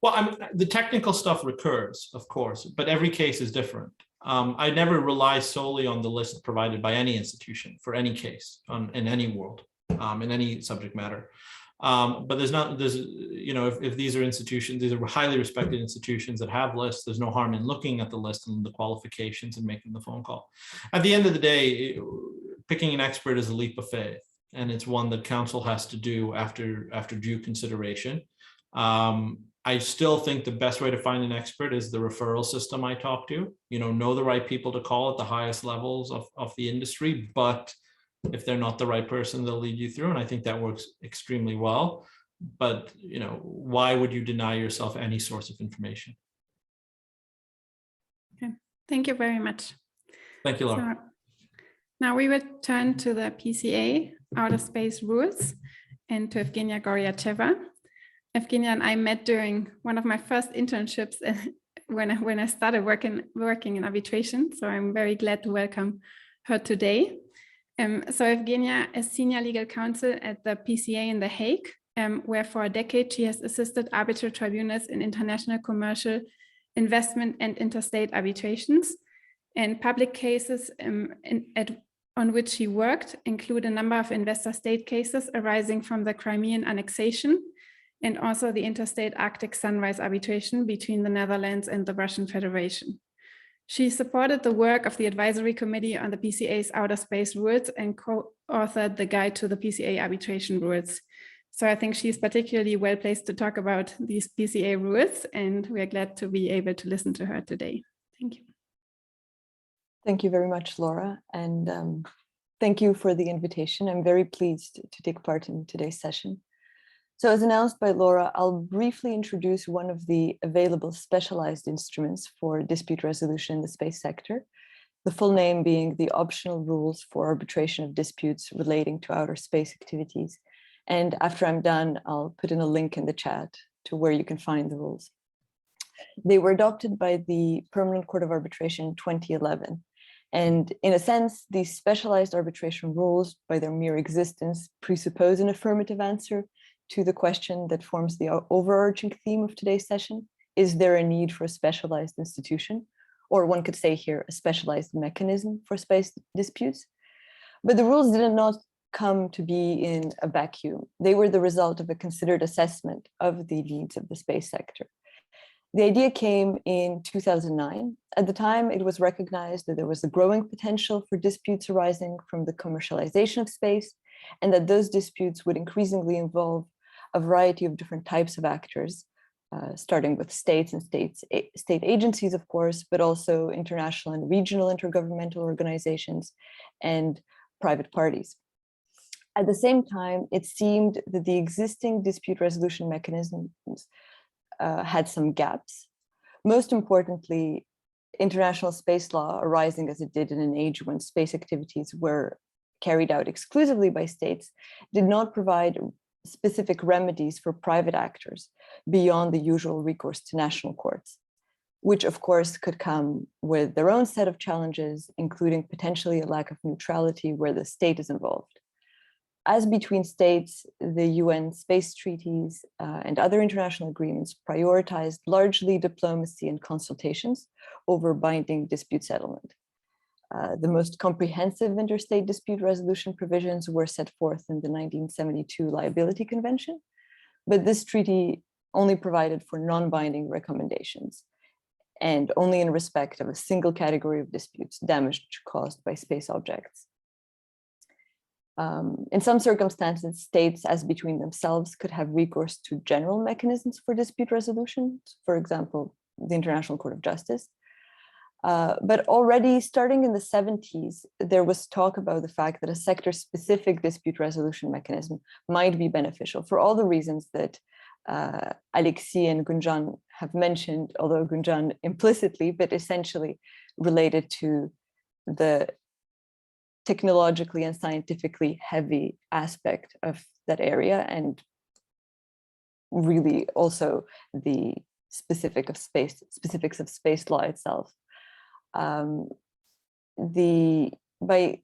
Speaker 3: Well, the technical stuff recurs, of course, but every case is different. I never rely solely on the list provided by any institution for any case in any world, in any subject matter. But if these are institutions, these are highly respected institutions that have lists, there's no harm in looking at the list and the qualifications and making the phone call. At the end of the day, picking an expert is a leap of faith, and it's one that counsel has to do after due consideration. I still think the best way to find an expert is the referral system I talked to. Know the right people to call at the highest levels of the industry, but if they're not the right person, they'll lead you through. And I think that works extremely well. But, why would you deny yourself any source of information?
Speaker 1: Okay, thank you very much.
Speaker 3: Thank you, Laura.
Speaker 1: So, now we will turn to the PCA outer space rules and to Evgeniya Goriatcheva. Evgeniya and I met during one of my first internships when I started working in arbitration. So I'm very glad to welcome her today. So Evgeniya is senior legal counsel at the PCA in The Hague, where for a decade she has assisted arbitral tribunals in international commercial investment and interstate arbitrations. And public cases on which he worked include a number of investor-state cases arising from the Crimean annexation, and also the interstate Arctic Sunrise arbitration between the Netherlands and the Russian Federation. She supported the work of the Advisory Committee on the PCA's Outer Space Rules and co-authored the Guide to the PCA Arbitration Rules. So I think she's particularly well placed to talk about these PCA rules, and we are glad to be able to listen to her today. Thank you.
Speaker 4: Thank you very much, Laura, and thank you for the invitation. I'm very pleased to take part in today's session. So as announced by Laura, I'll briefly introduce one of the available specialized instruments for dispute resolution in the space sector, the full name being the Optional Rules for Arbitration of Disputes Relating to Outer Space Activities. And after I'm done, I'll put in a link in the chat to where you can find the rules. They were adopted by the Permanent Court of Arbitration in 2011. And in a sense, these specialized arbitration rules, by their mere existence, presuppose an affirmative answer to the question that forms the overarching theme of today's session. Is there a need for a specialized institution? Or one could say here, a specialized mechanism for space disputes? But the rules did not come to be in a vacuum. They were the result of a considered assessment of the needs of the space sector. The idea came in 2009. At the time, it was recognized that there was a growing potential for disputes arising from the commercialization of space, and that those disputes would increasingly involve a variety of different types of actors, starting with states and state agencies, of course, but also international and regional intergovernmental organizations and private parties. At the same time, it seemed that the existing dispute resolution mechanisms had some gaps. Most importantly, international space law, arising as it did in an age when space activities were carried out exclusively by states, did not provide specific remedies for private actors beyond the usual recourse to national courts, which of course could come with their own set of challenges, including potentially a lack of neutrality where the state is involved. As between states, the UN space treaties and other international agreements prioritized largely diplomacy and consultations over binding dispute settlement. The most comprehensive interstate dispute resolution provisions were set forth in the 1972 Liability Convention, but this treaty only provided for non-binding recommendations and only in respect of a single category of disputes, damage caused by space objects. In some circumstances, states as between themselves could have recourse to general mechanisms for dispute resolution, for example, the International Court of Justice. But already starting in the 70s, there was talk about the fact that a sector-specific dispute resolution mechanism might be beneficial for all the reasons that Alexis and Gunjan have mentioned, although Gunjan implicitly, but essentially related to the technologically and scientifically heavy aspect of that area, and really also the specifics of space law itself. By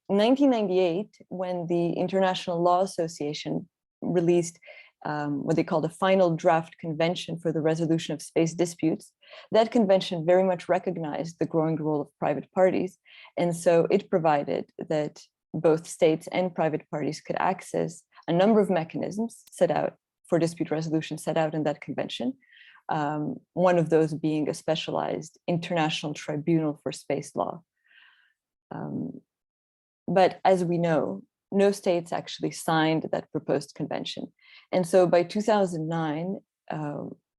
Speaker 4: 1998, when the International Law Association released what they called a final draft convention for the resolution of space disputes, that convention very much recognized the growing role of private parties. And so it provided that both states and private parties could access a number of mechanisms set out for dispute resolution set out in that convention. One of those being a specialized international tribunal for space law. But as we know, no states actually signed that proposed convention. And so by 2009,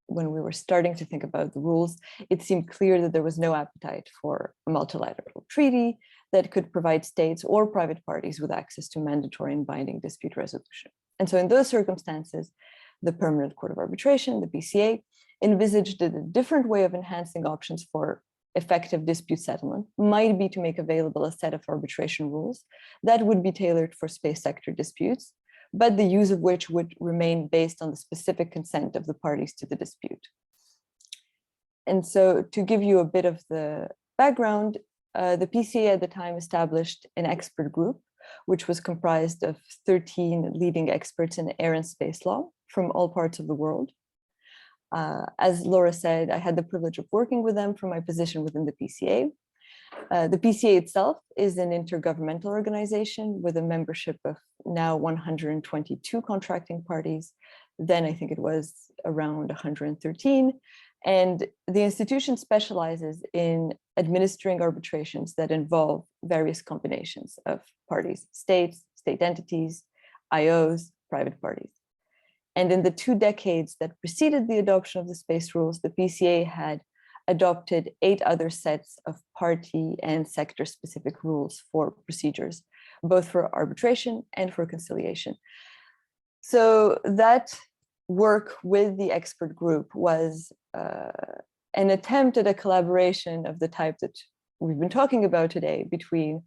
Speaker 4: when we were starting to think about the rules, it seemed clear that there was no appetite for a multilateral treaty that could provide states or private parties with access to mandatory and binding dispute resolution. And so in those circumstances, the Permanent Court of Arbitration, the PCA, envisaged that a different way of enhancing options for effective dispute settlement might be to make available a set of arbitration rules that would be tailored for space sector disputes, but the use of which would remain based on the specific consent of the parties to the dispute. And so to give you a bit of the background, the PCA at the time established an expert group, which was comprised of 13 leading experts in air and space law from all parts of the world. As Laura said, I had the privilege of working with them from my position within the PCA. The PCA itself is an intergovernmental organization with a membership of now 122 contracting parties. Then I think it was around 113. And the institution specializes in administering arbitrations that involve various combinations of parties, states, state entities, IOs, private parties. And in the 2 decades that preceded the adoption of the space rules, the PCA had adopted 8 other sets of party and sector-specific rules for procedures, both for arbitration and for conciliation. So that work with the expert group was an attempt at a collaboration of the type that we've been talking about today between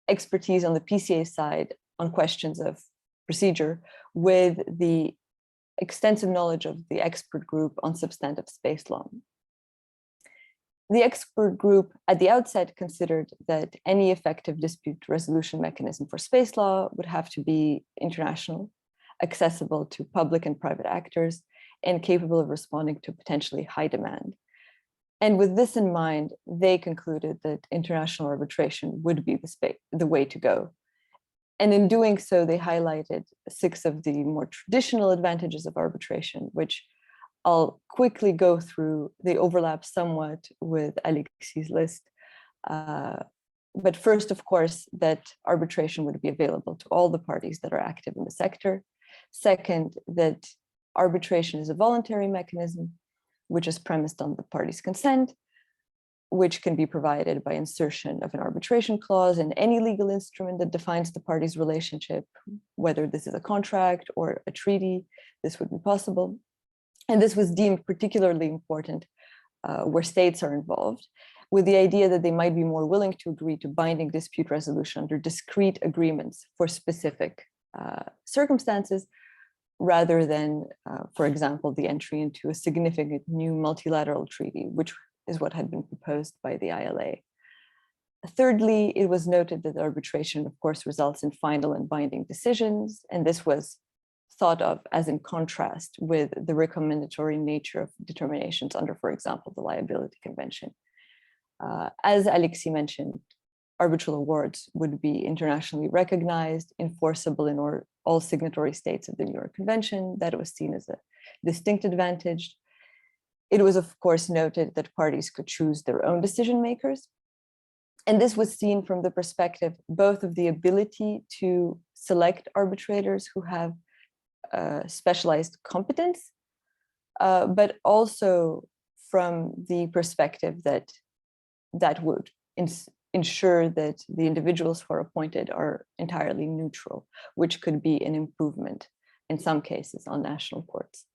Speaker 4: expertise on the PCA side on questions of procedure with the extensive knowledge of the expert group on substantive space law. The expert group at the outset considered that any effective dispute resolution mechanism for space law would have to be international, accessible to public and private actors, and capable of responding to potentially high demand. And with this in mind, they concluded that international arbitration would be the way to go. And in doing so, they highlighted 6 of the more traditional advantages of arbitration, which I'll quickly go through. They overlap somewhat with Alexis' list. But first, of course, that arbitration would be available to all the parties that are active in the sector. Second, that arbitration is a voluntary mechanism, which is premised on the parties' consent, which can be provided by insertion of an arbitration clause in any legal instrument that defines the parties' relationship, whether this is a contract or a treaty, this would be possible. And this was deemed particularly important where states are involved, with the idea that they might be more willing to agree to binding dispute resolution under discrete agreements for specific circumstances, rather than, for example, the entry into a significant new multilateral treaty, which is what had been proposed by the ILA. Thirdly, it was noted that arbitration, of course, results in final and binding decisions, and this was thought of as in contrast with the recommendatory nature of determinations under, for example, the Liability Convention. As Alexis mentioned, arbitral awards would be internationally recognized, enforceable in all signatory states of the New York Convention. That was seen as a distinct advantage. It was, of course, noted that parties could choose their own decision makers. And this was seen from the perspective both of the ability to select arbitrators who have specialized competence, but also from the perspective that that would ensure that the individuals who are appointed are entirely neutral, which could be an improvement in some cases on national courts.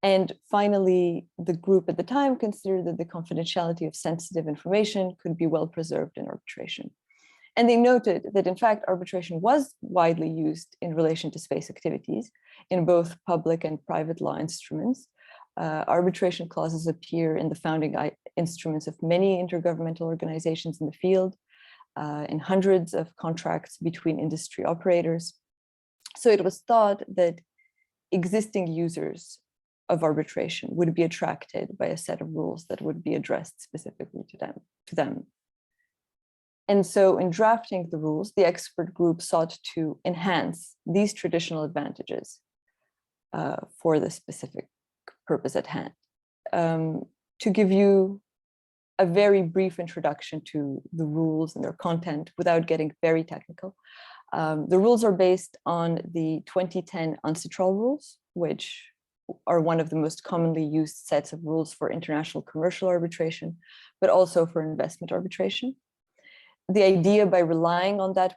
Speaker 4: And finally, the group at the time considered that the confidentiality of sensitive information could be well preserved in arbitration. And they noted that, in fact, arbitration was widely used in relation to space activities in both public and private law instruments. Arbitration clauses appear in the founding instruments of many intergovernmental organizations in the field, in hundreds of contracts between industry operators. So it was thought that existing users of arbitration would be attracted by a set of rules that would be addressed specifically to them. And so in drafting the rules, the expert group sought to enhance these traditional advantages for the specific purpose at hand. To give you a very brief introduction to the rules and their content without getting very technical, the rules are based on the 2010 UNCITRAL rules, which are one of the most commonly used sets of rules for international commercial arbitration, but also for investment arbitration. The idea by relying on that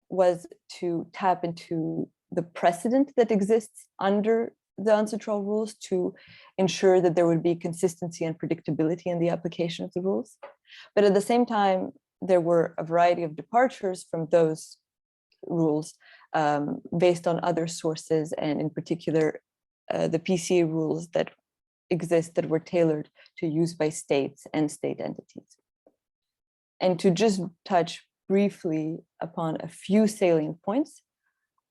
Speaker 4: was to tap into the precedent that exists under the UNCITRAL rules to ensure that there would be consistency and predictability in the application of the rules. But at the same time, there were a variety of departures from those rules based on other sources, and in particular, the PCA rules that exist that were tailored to use by states and state entities. And to just touch briefly upon a few salient points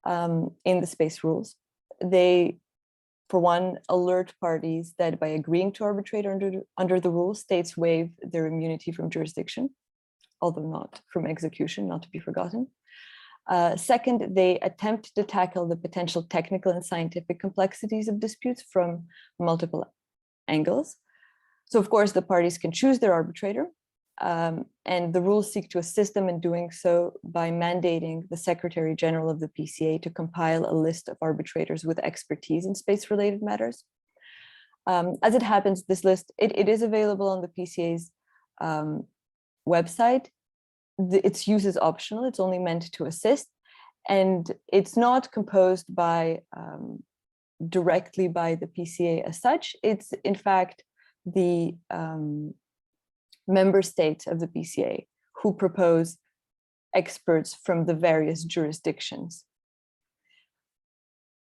Speaker 4: in the space rules, they for one, alert parties that by agreeing to arbitrate under the rules, states waive their immunity from jurisdiction, although not from execution, not to be forgotten. Second, they attempt to tackle the potential technical and scientific complexities of disputes from multiple angles. So of course, the parties can choose their arbitrator, and the rules seek to assist them in doing so by mandating the Secretary General of the PCA to compile a list of arbitrators with expertise in space-related matters. As it happens, this list, it is available on the PCA's website. Its use is optional, it's only meant to assist, and it's not composed by directly by the PCA as such. It's in fact the member states of the PCA who propose experts from the various jurisdictions.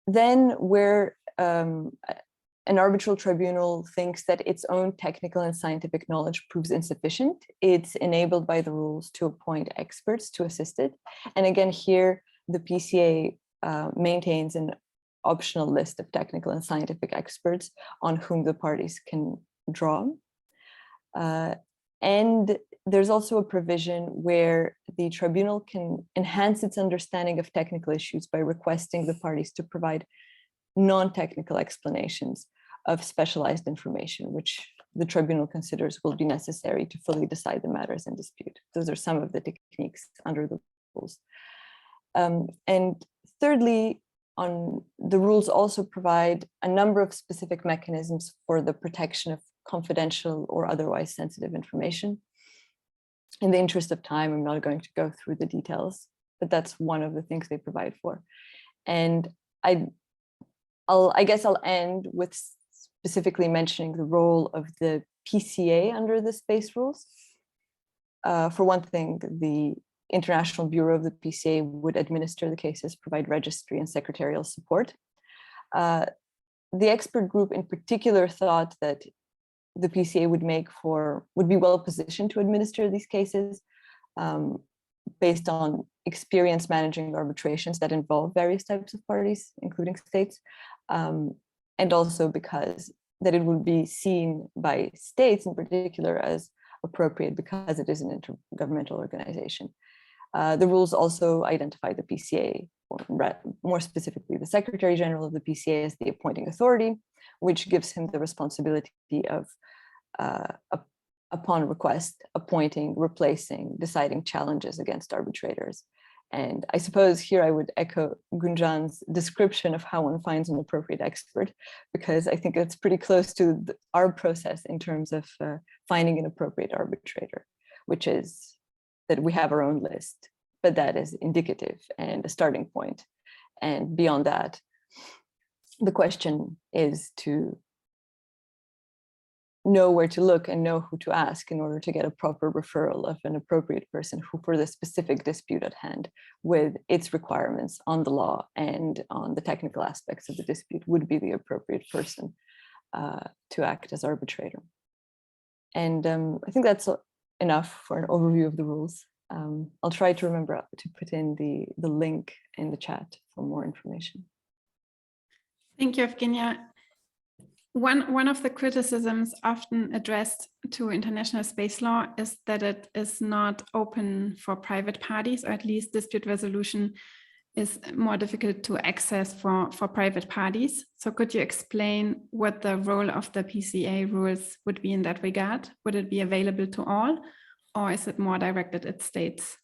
Speaker 4: Then where an arbitral tribunal thinks that its own technical and scientific knowledge proves insufficient, it's enabled by the rules to appoint experts to assist it. And again, here, the PCA maintains an optional list of technical and scientific experts on whom the parties can draw. And there's also a provision where the tribunal can enhance its understanding of technical issues by requesting the parties to provide non-technical explanations of specialized information, which the tribunal considers will be necessary to fully decide the matters in dispute. Those are some of the techniques under the rules. And thirdly, the rules also provide a number of specific mechanisms for the protection of confidential or otherwise sensitive information. In the interest of time, I'm not going to go through the details, but that's one of the things they provide for. And I guess I'll end with specifically mentioning the role of the PCA under the space rules. For one thing, the International Bureau of the PCA would administer the cases, provide registry and secretarial support. The expert group in particular thought that the PCA would be well positioned to administer these cases based on experience managing arbitrations that involve various types of parties, including states, and also because that it would be seen by states in particular as appropriate because it is an intergovernmental organization. The rules also identify the PCA, or more specifically, the Secretary General of the PCA as the appointing authority, which gives him the responsibility of, upon request, appointing, replacing, deciding challenges against arbitrators. And I suppose here I would echo Gunjan's description of how one finds an appropriate expert, because I think it's pretty close to our process in terms of finding an appropriate arbitrator, which is that we have our own list, but that is indicative and a starting point. And beyond that, the question is to know where to look and know who to ask in order to get a proper referral of an appropriate person who, for the specific dispute at hand, with its requirements on the law and on the technical aspects of the dispute, would be the appropriate person to act as arbitrator. And I think that's enough for an overview of the rules. I'll try to remember to put in the link in the chat for more information.
Speaker 1: Thank you, Evgeniya. One of the criticisms often addressed to international space law is that it is not open for private parties, or at least dispute resolution is more difficult to access for private parties. So could you explain what the role of the PCA rules would be in that regard? Would it be available to all, or is it more directed at states?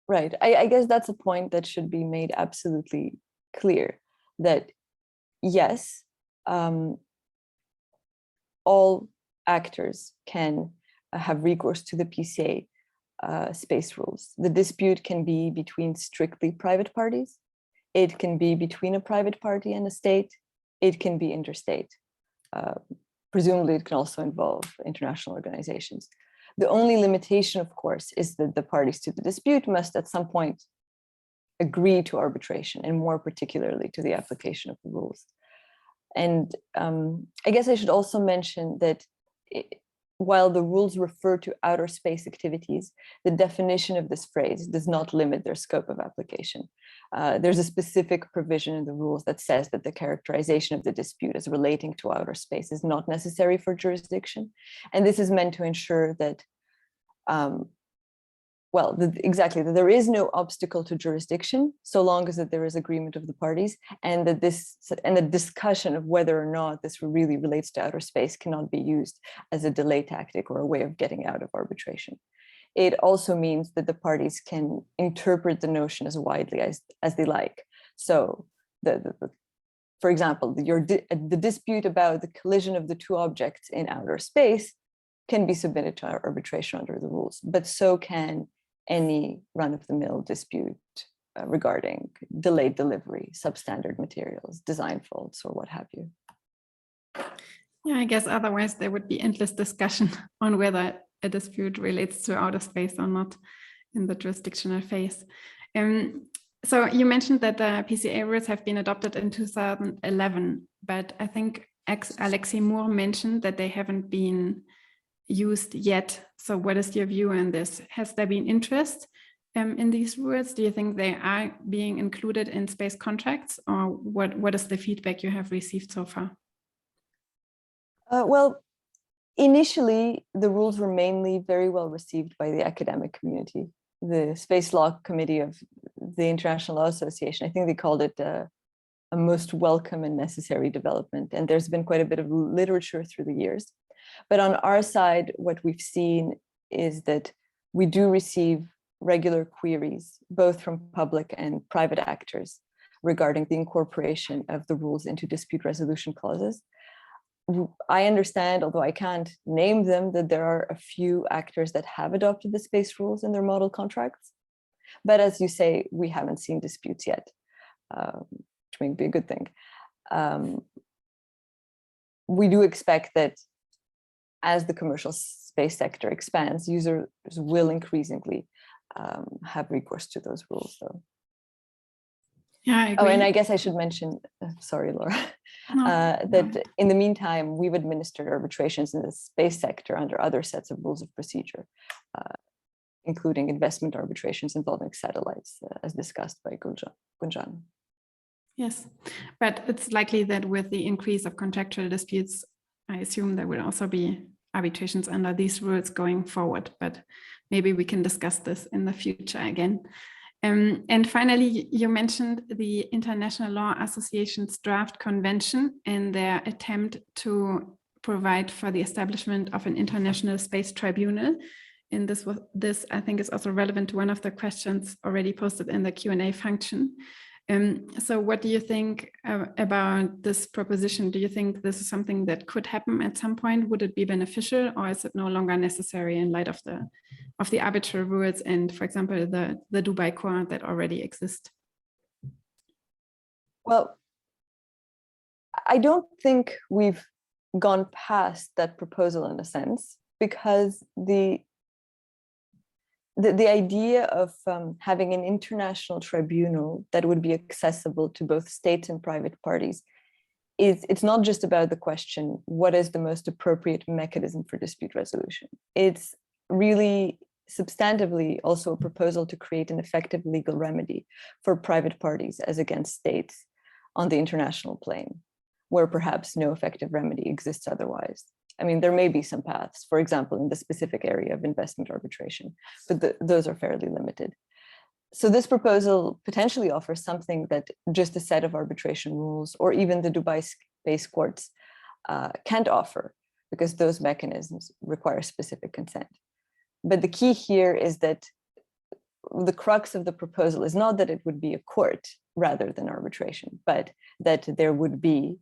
Speaker 4: Right. I guess that's a point that should be made absolutely clear, that yes, all actors can have recourse to the PCA space rules. The dispute can be between strictly private parties. It can be between a private party and a state. It can be interstate. Presumably, it can also involve international organizations. The only limitation, of course, is that the parties to the dispute must at some point agree to arbitration, and more particularly to the application of the rules. And I guess I should also mention that while the rules refer to outer space activities, the definition of this phrase does not limit their scope of application. There's a specific provision in the rules that says that the characterization of the dispute as relating to outer space is not necessary for jurisdiction. And this is meant to ensure that, that there is no obstacle to jurisdiction so long as that there is agreement of the parties, and that the discussion of whether or not this really relates to outer space cannot be used as a delay tactic or a way of getting out of arbitration. It also means that the parties can interpret the notion as widely as they like. So, for example, the dispute about the collision of the two objects in outer space can be submitted to arbitration under the rules, but so can any run-of-the-mill dispute regarding delayed delivery, substandard materials, design faults, or what have you.
Speaker 1: Yeah, I guess otherwise there would be endless discussion on whether a dispute relates to outer space or not in the jurisdictional phase. So you mentioned that the PCA rules have been adopted in 2011, but I think Alexis Mourre mentioned that they haven't been used yet. So what is your view on this? Has there been interest in these rules? Do you think they are being included in space contracts, or what is the feedback you have received so far?
Speaker 4: Well, initially, the rules were mainly very well received by the academic community. The Space Law Committee of the International Law Association, I think they called it a most welcome and necessary development. And there's been quite a bit of literature through the years. But on our side, what we've seen is that we do receive regular queries, both from public and private actors, regarding the incorporation of the rules into dispute resolution clauses. I understand, although I can't name them, that there are a few actors that have adopted the space rules in their model contracts. But as you say, we haven't seen disputes yet, which may be a good thing. We do expect that as the commercial space sector expands, users will increasingly have recourse to those rules, though.
Speaker 1: Yeah, I agree.
Speaker 4: Oh, and I guess I should mention, sorry, Laura, that in the meantime, we've administered arbitrations in the space sector under other sets of rules of procedure, including investment arbitrations involving satellites, as discussed by Gunjan.
Speaker 1: Yes, but it's likely that with the increase of contractual disputes, I assume there will also be arbitrations under these rules going forward, but maybe we can discuss this in the future again. And finally, you mentioned the International Law Association's draft convention and their attempt to provide for the establishment of an international space tribunal. And this I think is also relevant to one of the questions already posted in the Q&A function. So what do you think about this proposition? Do you think this is something that could happen at some point? Would it be beneficial, or is it no longer necessary in light of the arbitral rules and, for example, the Dubai Court that already exist?
Speaker 4: Well, I don't think we've gone past that proposal in a sense, because the idea of having an international tribunal that would be accessible to both states and private parties it's not just about the question, what is the most appropriate mechanism for dispute resolution? It's really substantively also a proposal to create an effective legal remedy for private parties as against states on the international plane, where perhaps no effective remedy exists otherwise. I mean, there may be some paths, for example, in the specific area of investment arbitration, but those are fairly limited. So this proposal potentially offers something that just a set of arbitration rules or even the Dubai space courts can't offer, because those mechanisms require specific consent. But the key here is that the crux of the proposal is not that it would be a court rather than arbitration, but that there would be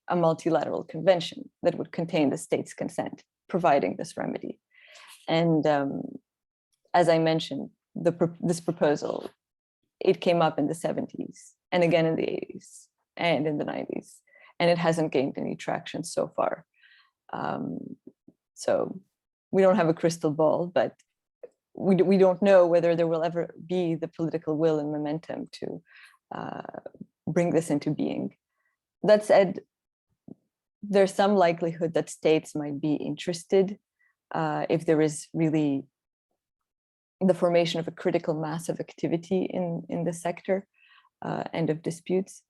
Speaker 4: a multilateral convention that would contain the state's consent, providing this remedy. And as I mentioned, this proposal, it came up in the 70s and again in the 80s and in the 90s, and it hasn't gained any traction so far. So we don't have a crystal ball, but we don't know whether there will ever be the political will and momentum to bring this into being. That said, there's some likelihood that states might be interested if there is really the formation of a critical mass of activity in the sector and of disputes.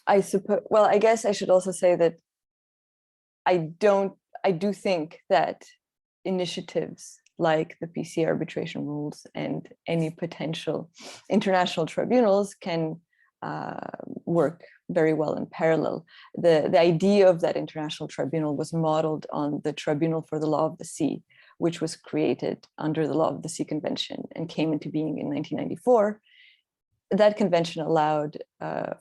Speaker 4: I suppose, well, I guess I should also say that I do think that initiatives like the PC arbitration rules and any potential international tribunals can work very well in parallel. The idea of that international tribunal was modeled on the Tribunal for the Law of the Sea, which was created under the Law of the Sea Convention and came into being in 1994. That convention allowed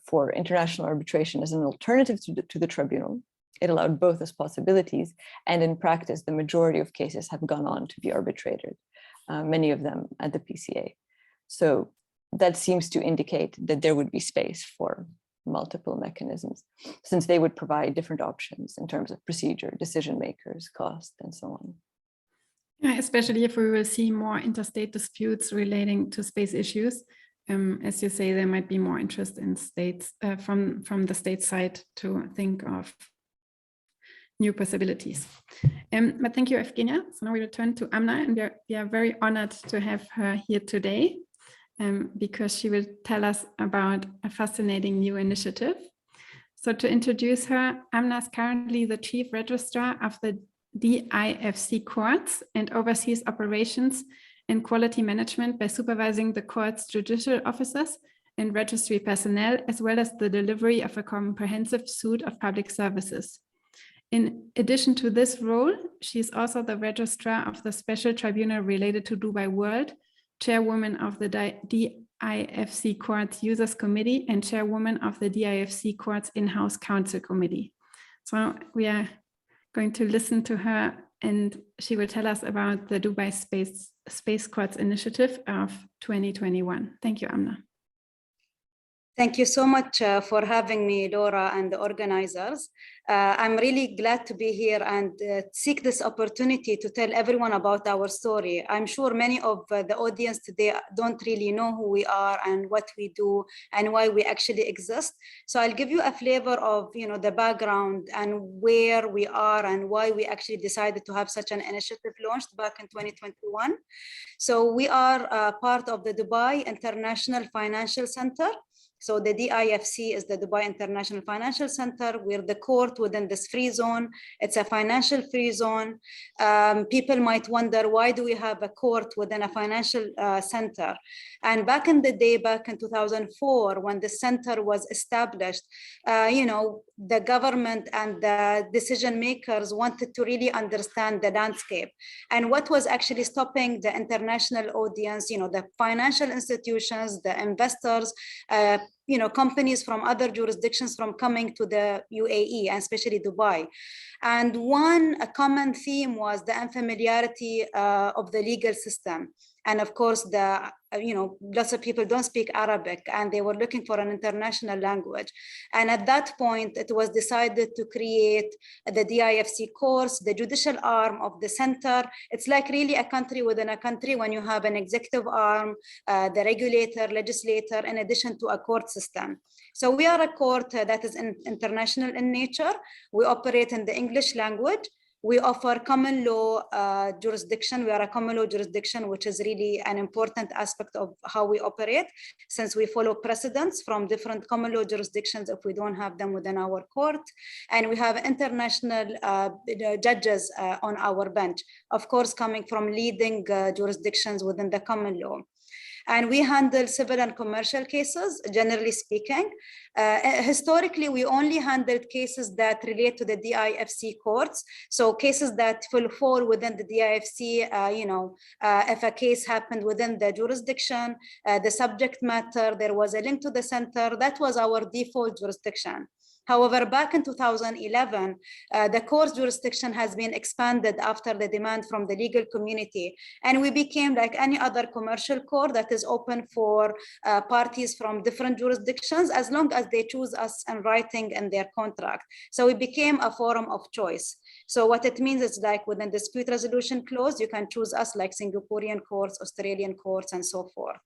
Speaker 4: for international arbitration as an alternative to the tribunal. It allowed both as possibilities, and in practice, the majority of cases have gone on to be arbitrated, many of them at the PCA. So that seems to indicate that there would be space for multiple mechanisms, since they would provide different options in terms of procedure, decision makers, cost, and so on.
Speaker 1: Yeah, especially if we will see more interstate disputes relating to space issues. As you say, there might be more interest in states from the state side to think of new possibilities. But thank you, Evgeniya. So now we return to Amna, and we are very honored to have her here today because she will tell us about a fascinating new initiative. So to introduce her, Amna is currently the Chief Registrar of the DIFC courts and oversees operations and quality management by supervising the court's judicial officers and registry personnel, as well as the delivery of a comprehensive suite of public services. In addition to this role, she is also the registrar of the special tribunal related to Dubai World, chairwoman of the DIFC Courts Users Committee, and chairwoman of the DIFC Courts In-House Counsel Committee. So we are going to listen to her, and she will tell us about the Dubai Space Courts Initiative of 2021. Thank you, Amna.
Speaker 5: Thank you so much for having me, Laura, and the organizers. I'm really glad to be here and seek this opportunity to tell everyone about our story. I'm sure many of the audience today don't really know who we are and what we do and why we actually exist. So I'll give you a flavor of the background and where we are and why we actually decided to have such an initiative launched back in 2021. So we are part of the Dubai International Financial Center. So the DIFC is the Dubai International Financial Center. We're the court within this free zone. It's a financial free zone. People might wonder, why do we have a court within a financial center? And back in the day, back in 2004, when the center was established, the government and the decision makers wanted to really understand the landscape and what was actually stopping the international audience, the financial institutions, the investors, companies from other jurisdictions from coming to the UAE and especially Dubai. And a common theme was the unfamiliarity of the legal system. And of course, lots of people don't speak Arabic and they were looking for an international language. And at that point, it was decided to create the DIFC courts, the judicial arm of the center. It's like really a country within a country when you have an executive arm, the regulator, legislator, in addition to a court system. So we are a court that is international in nature. We operate in the English language. We offer common law jurisdiction. We are a common law jurisdiction, which is really an important aspect of how we operate, since we follow precedents from different common law jurisdictions if we don't have them within our court. And we have international judges on our bench, of course, coming from leading jurisdictions within the common law. And we handle civil and commercial cases, generally speaking. Historically, we only handled cases that relate to the DIFC courts. So cases that will fall within the DIFC, if a case happened within the jurisdiction, the subject matter, there was a link to the center, that was our default jurisdiction. However, back in 2011, the court's jurisdiction has been expanded after the demand from the legal community. And we became like any other commercial court that is open for parties from different jurisdictions, as long as they choose us in writing in their contract. So we became a forum of choice. So what it means is like within dispute resolution clause, you can choose us like Singaporean courts, Australian courts, and so forth.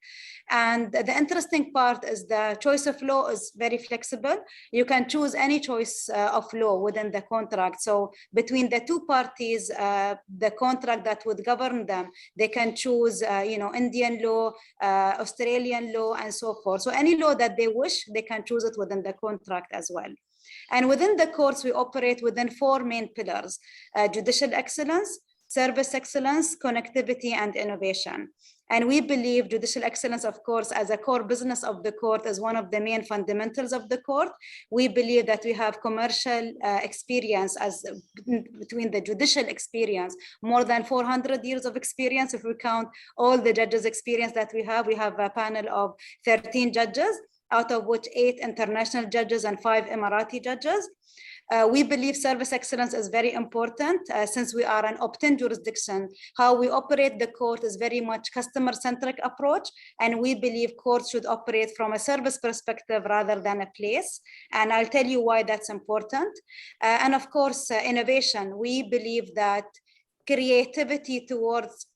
Speaker 5: And the interesting part is the choice of law is very flexible. You can choose any choice of law within the contract. So between the two parties, the contract that would govern them, they can choose, Indian law, Australian law, and so forth. So any law that they wish, they can choose it within the contract as well. And within the courts, we operate within four main pillars: judicial excellence, service excellence, connectivity, and innovation. And we believe judicial excellence, of course, as a core business of the court is one of the main fundamentals of the court. We believe that we have commercial experience as between the judicial experience, more than 400 years of experience. If we count all the judges' experience that we have a panel of 13 judges, out of which 8 international judges and 5 Emirati judges. We believe service excellence is very important since we are an opt-in jurisdiction. How we operate the court is very much customer-centric approach, and we believe courts should operate from a service perspective rather than a place. And I'll tell you why that's important. And of course, innovation. We believe that creativity towards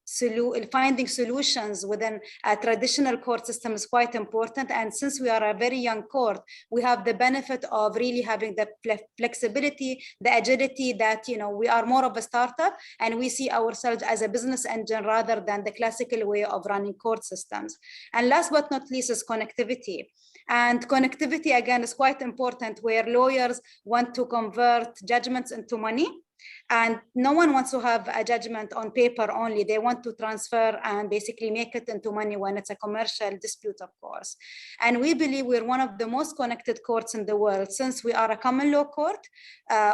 Speaker 5: finding solutions within a traditional court system is quite important. And since we are a very young court, we have the benefit of really having the flexibility, the agility that, we are more of a startup and we see ourselves as a business engine rather than the classical way of running court systems. And last but not least is connectivity. And connectivity, again, is quite important, where lawyers want to convert judgments into money. And no one wants to have a judgment on paper only. They want to transfer and basically make it into money when it's a commercial dispute, of course. And we believe we're one of the most connected courts in the world. Since we are a common law court,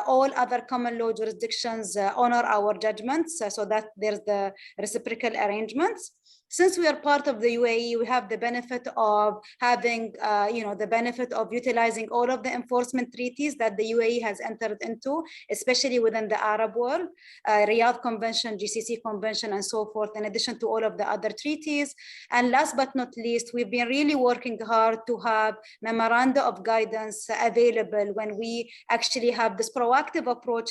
Speaker 5: all other common law jurisdictions honor our judgments so that there's the reciprocal arrangements. Since we are part of the UAE, we have the benefit of having, the benefit of utilizing all of the enforcement treaties that the UAE has entered into, especially within the Arab world, Riyadh Convention, GCC Convention, and so forth, in addition to all of the other treaties. And last but not least, we've been really working hard to have memoranda of guidance available when we actually have this proactive approach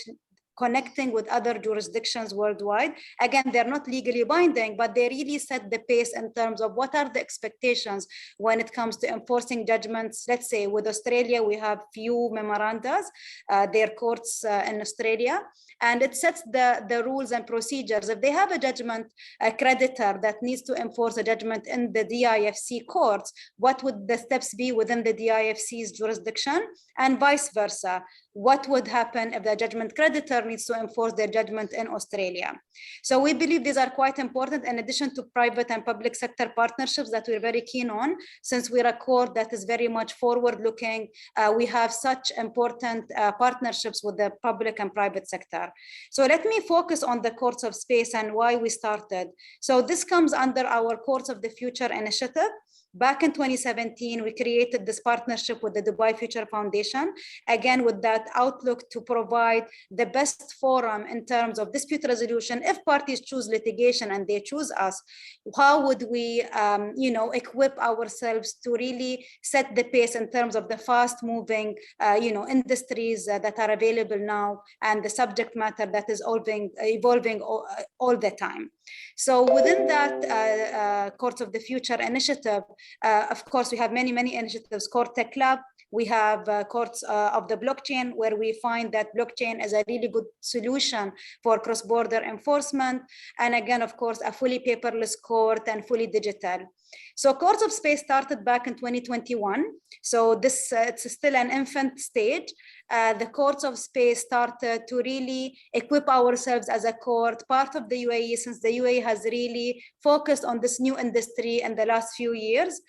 Speaker 5: connecting with other jurisdictions worldwide. Again, they're not legally binding, but they really set the pace in terms of what are the expectations when it comes to enforcing judgments. Let's say with Australia, we have few memorandas, their courts in Australia, and it sets the rules and procedures. If they have a judgment, a creditor that needs to enforce a judgment in the DIFC courts, what would the steps be within the DIFC's jurisdiction, and vice versa? What would happen if the judgment creditor needs to enforce their judgment in Australia? So we believe these are quite important, in addition to private and public sector partnerships that we're very keen on, since we're a court that is very much forward-looking. We have such important partnerships with the public and private sector. So let me focus on the Courts of Space and why we started. So this comes under our Courts of the Future initiative. Back in 2017, we created this partnership with the Dubai Future Foundation, again, with that outlook to provide the best forum in terms of dispute resolution. If parties choose litigation and they choose us, how would we, equip ourselves to really set the pace in terms of the fast-moving, industries that are available now and the subject matter that is evolving all the time. So within that Courts of the Future initiative, of course, we have many initiatives. Court Tech Lab, we have courts of the blockchain, where we find that blockchain is a really good solution for cross-border enforcement. And again, of course, a fully paperless court and fully digital. So Courts of Space started back in 2021. So this it's still an infant stage. The Courts of Space started to really equip ourselves as a court, part of the UAE, since the UAE has really focused on this new industry in the last few years.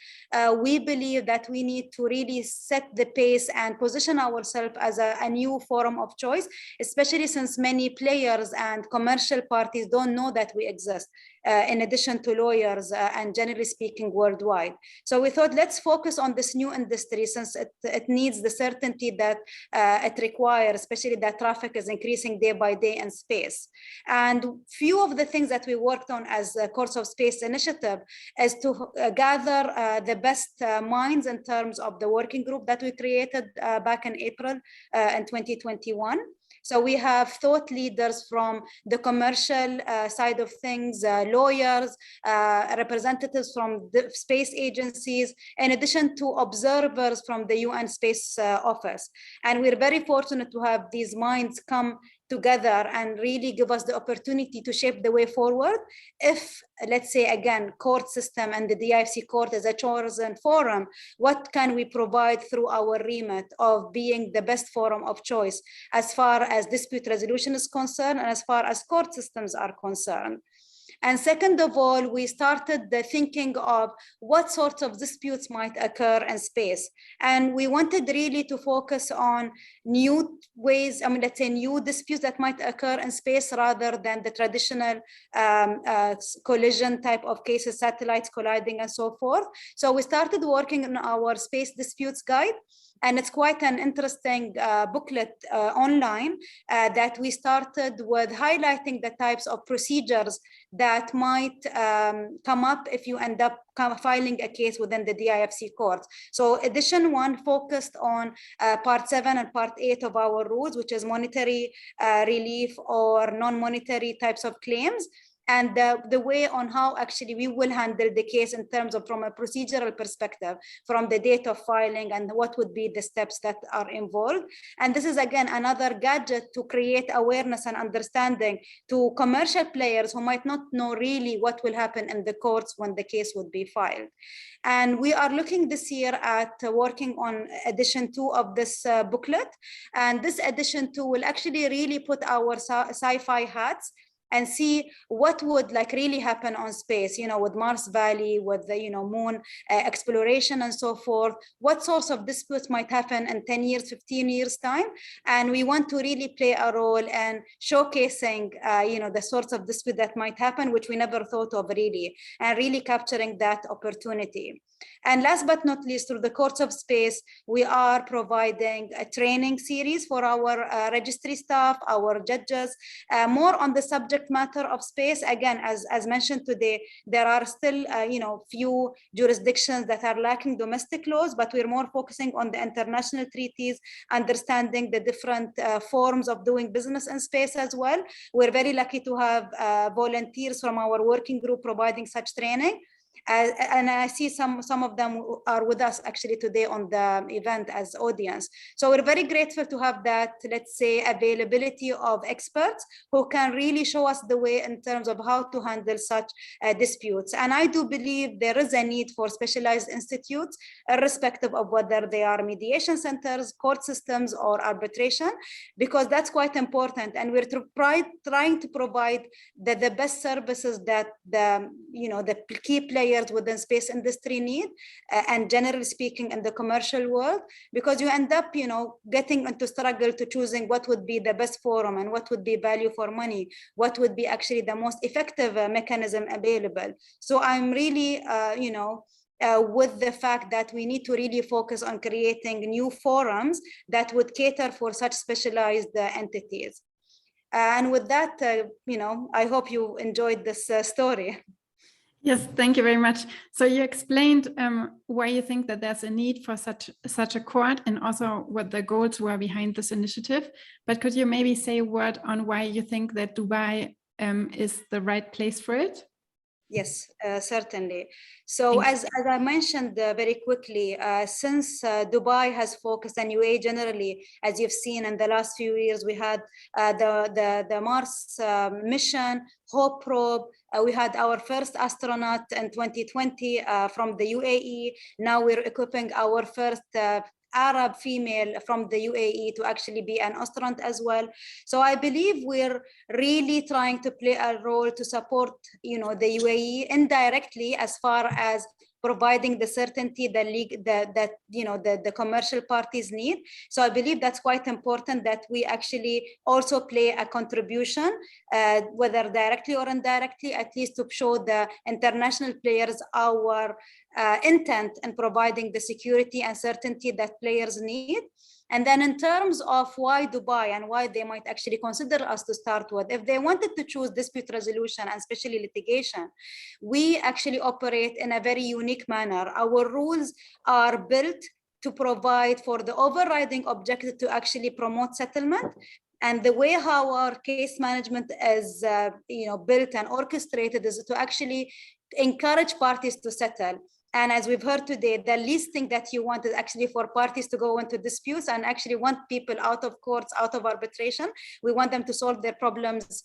Speaker 5: We believe that we need to really set the pace and position ourselves as a new forum of choice, especially since many players and commercial parties don't know that we exist, in addition to lawyers and generally speaking worldwide. So we thought, let's focus on this new industry, since it needs the certainty that it requires, especially that traffic is increasing day by day in space. And few of the things that we worked on as a Courts of Space initiative is to gather the best minds in terms of the working group that we created back in April in 2021. So we have thought leaders from the commercial side of things, lawyers, representatives from the space agencies, in addition to observers from the UN Space Office. And we're very fortunate to have these minds come together and really give us the opportunity to shape the way forward. If, let's say, again, court system and the DIFC court is a chosen forum, what can we provide through our remit of being the best forum of choice as far as dispute resolution is concerned and as far as court systems are concerned? And second of all, we started the thinking of what sorts of disputes might occur in space. And we wanted really to focus on new ways, let's say new disputes that might occur in space rather than the traditional collision type of cases, satellites colliding and so forth. So we started working on our space disputes guide. And it's quite an interesting booklet online that we started with highlighting the types of procedures that might come up if you end up filing a case within the DIFC court. So edition 1 focused on part 7 and part 8 of our rules, which is monetary relief or non-monetary types of claims, and the way on how actually we will handle the case in terms of from a procedural perspective, from the date of filing and what would be the steps that are involved. And this is again another gadget to create awareness and understanding to commercial players who might not know really what will happen in the courts when the case would be filed. And we are looking this year at working on edition 2 of this booklet. And this edition 2 will actually really put our sci-fi hats and see what would really happen on space, with Mars Valley, with the, moon exploration and so forth, what sorts of disputes might happen in 10 years, 15 years time. And we want to really play a role in showcasing, the sorts of dispute that might happen, which we never thought of really, and really capturing that opportunity. And last but not least, through the Courts of Space, we are providing a training series for our registry staff, our judges, more on the subject matter of space. Again, as mentioned today, there are still, few jurisdictions that are lacking domestic laws, but we're more focusing on the international treaties, understanding the different forms of doing business in space as well. We're very lucky to have volunteers from our working group providing such training. And I see some of them are with us actually today on the event as audience. So we're very grateful to have that, let's say, availability of experts who can really show us the way in terms of how to handle such disputes. And I do believe there is a need for specialized institutes, irrespective of whether they are mediation centers, court systems, or arbitration, because that's quite important. And we're trying to provide the best services that the key players within space industry need, and generally speaking in the commercial world, because you end up, getting into struggle to choosing what would be the best forum and what would be value for money, what would be actually the most effective mechanism available. So I'm really, with the fact that we need to really focus on creating new forums that would cater for such specialized entities. And with that, I hope you enjoyed this story.
Speaker 1: Yes, thank you very much. So you explained why you think that there's a need for such a court, and also what the goals were behind this initiative. But could you maybe say a word on why you think that Dubai is the right place for it?
Speaker 5: Yes, certainly. So as I mentioned very quickly, since Dubai has focused, and UAE generally, as you've seen in the last few years, we had the Mars mission, Hope probe. We had our first astronaut in 2020 from the UAE. Now we're equipping our first Arab female from the UAE to actually be an astronaut as well. So I believe we're really trying to play a role to support, the UAE indirectly, as far as providing the certainty that the commercial parties need. So I believe that's quite important, that we actually also play a contribution, whether directly or indirectly, at least to show the international players our intent in providing the security and certainty that players need. And then in terms of why Dubai and why they might actually consider us to start with, if they wanted to choose dispute resolution and especially litigation, we actually operate in a very unique manner. Our rules are built to provide for the overriding objective to actually promote settlement. And the way how our case management is built and orchestrated is to actually encourage parties to settle. And as we've heard today, the least thing that you want is actually for parties to go into disputes and actually want people out of courts, out of arbitration. We want them to solve their problems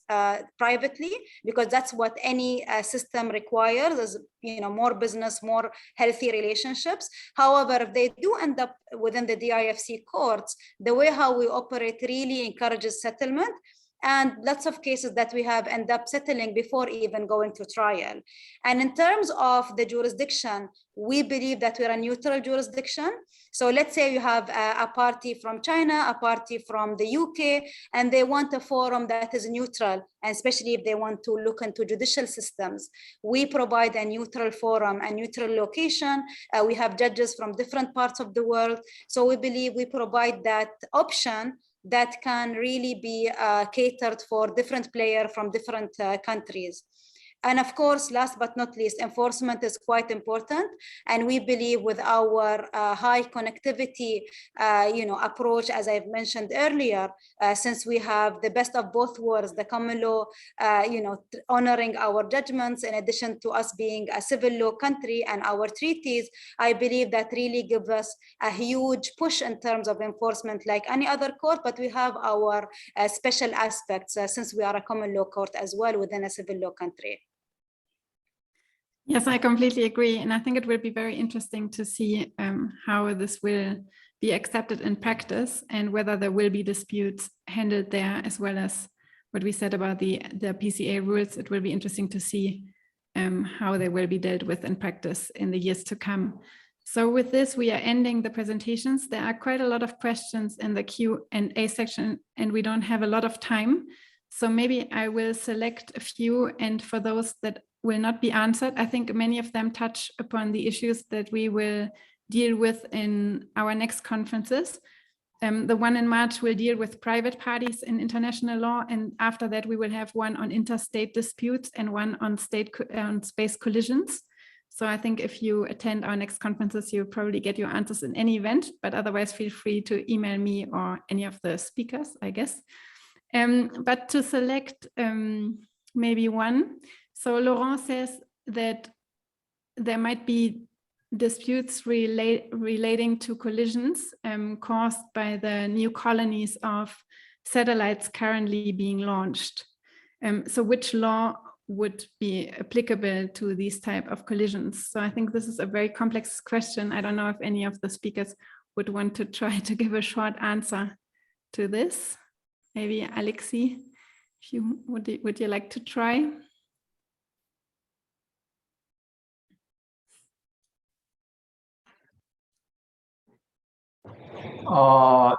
Speaker 5: privately, because that's what any system requires, is more business, more healthy relationships. However, if they do end up within the DIFC courts, the way how we operate really encourages settlement. And lots of cases that we have end up settling before even going to trial. And in terms of the jurisdiction, we believe that we're a neutral jurisdiction. So let's say you have a party from China, a party from the UK, and they want a forum that is neutral, and especially if they want to look into judicial systems. We provide a neutral forum, a neutral location. We have judges from different parts of the world. So we believe we provide that option that can really be catered for different players from different countries. And of course, last but not least, enforcement is quite important. And we believe with our high connectivity approach, as I've mentioned earlier, since we have the best of both worlds, the common law, honoring our judgments, in addition to us being a civil law country and our treaties, I believe that really gives us a huge push in terms of enforcement like any other court, but we have our special aspects since we are a common law court as well within a civil law country.
Speaker 1: Yes, I completely agree. And I think it will be very interesting to see how this will be accepted in practice and whether there will be disputes handled there, as well as what we said about the PCA rules. It will be interesting to see how they will be dealt with in practice in the years to come. So with this, we are ending the presentations. There are quite a lot of questions in the Q&A section, and we don't have a lot of time. So maybe I will select a few, and for those that will not be answered, I think many of them touch upon the issues that we will deal with in our next conferences. The one in March will deal with private parties in international law, and after that we will have one on interstate disputes and one on space collisions. So I think if you attend our next conferences, you'll probably get your answers in any event, but otherwise feel free to email me or any of the speakers, I guess. But to select maybe one. So Laurent says that there might be disputes relating to collisions caused by the new colonies of satellites currently being launched. So which law would be applicable to these type of collisions? So I think this is a very complex question. I don't know if any of the speakers would want to try to give a short answer to this. Maybe Alexis, if you would you like to try?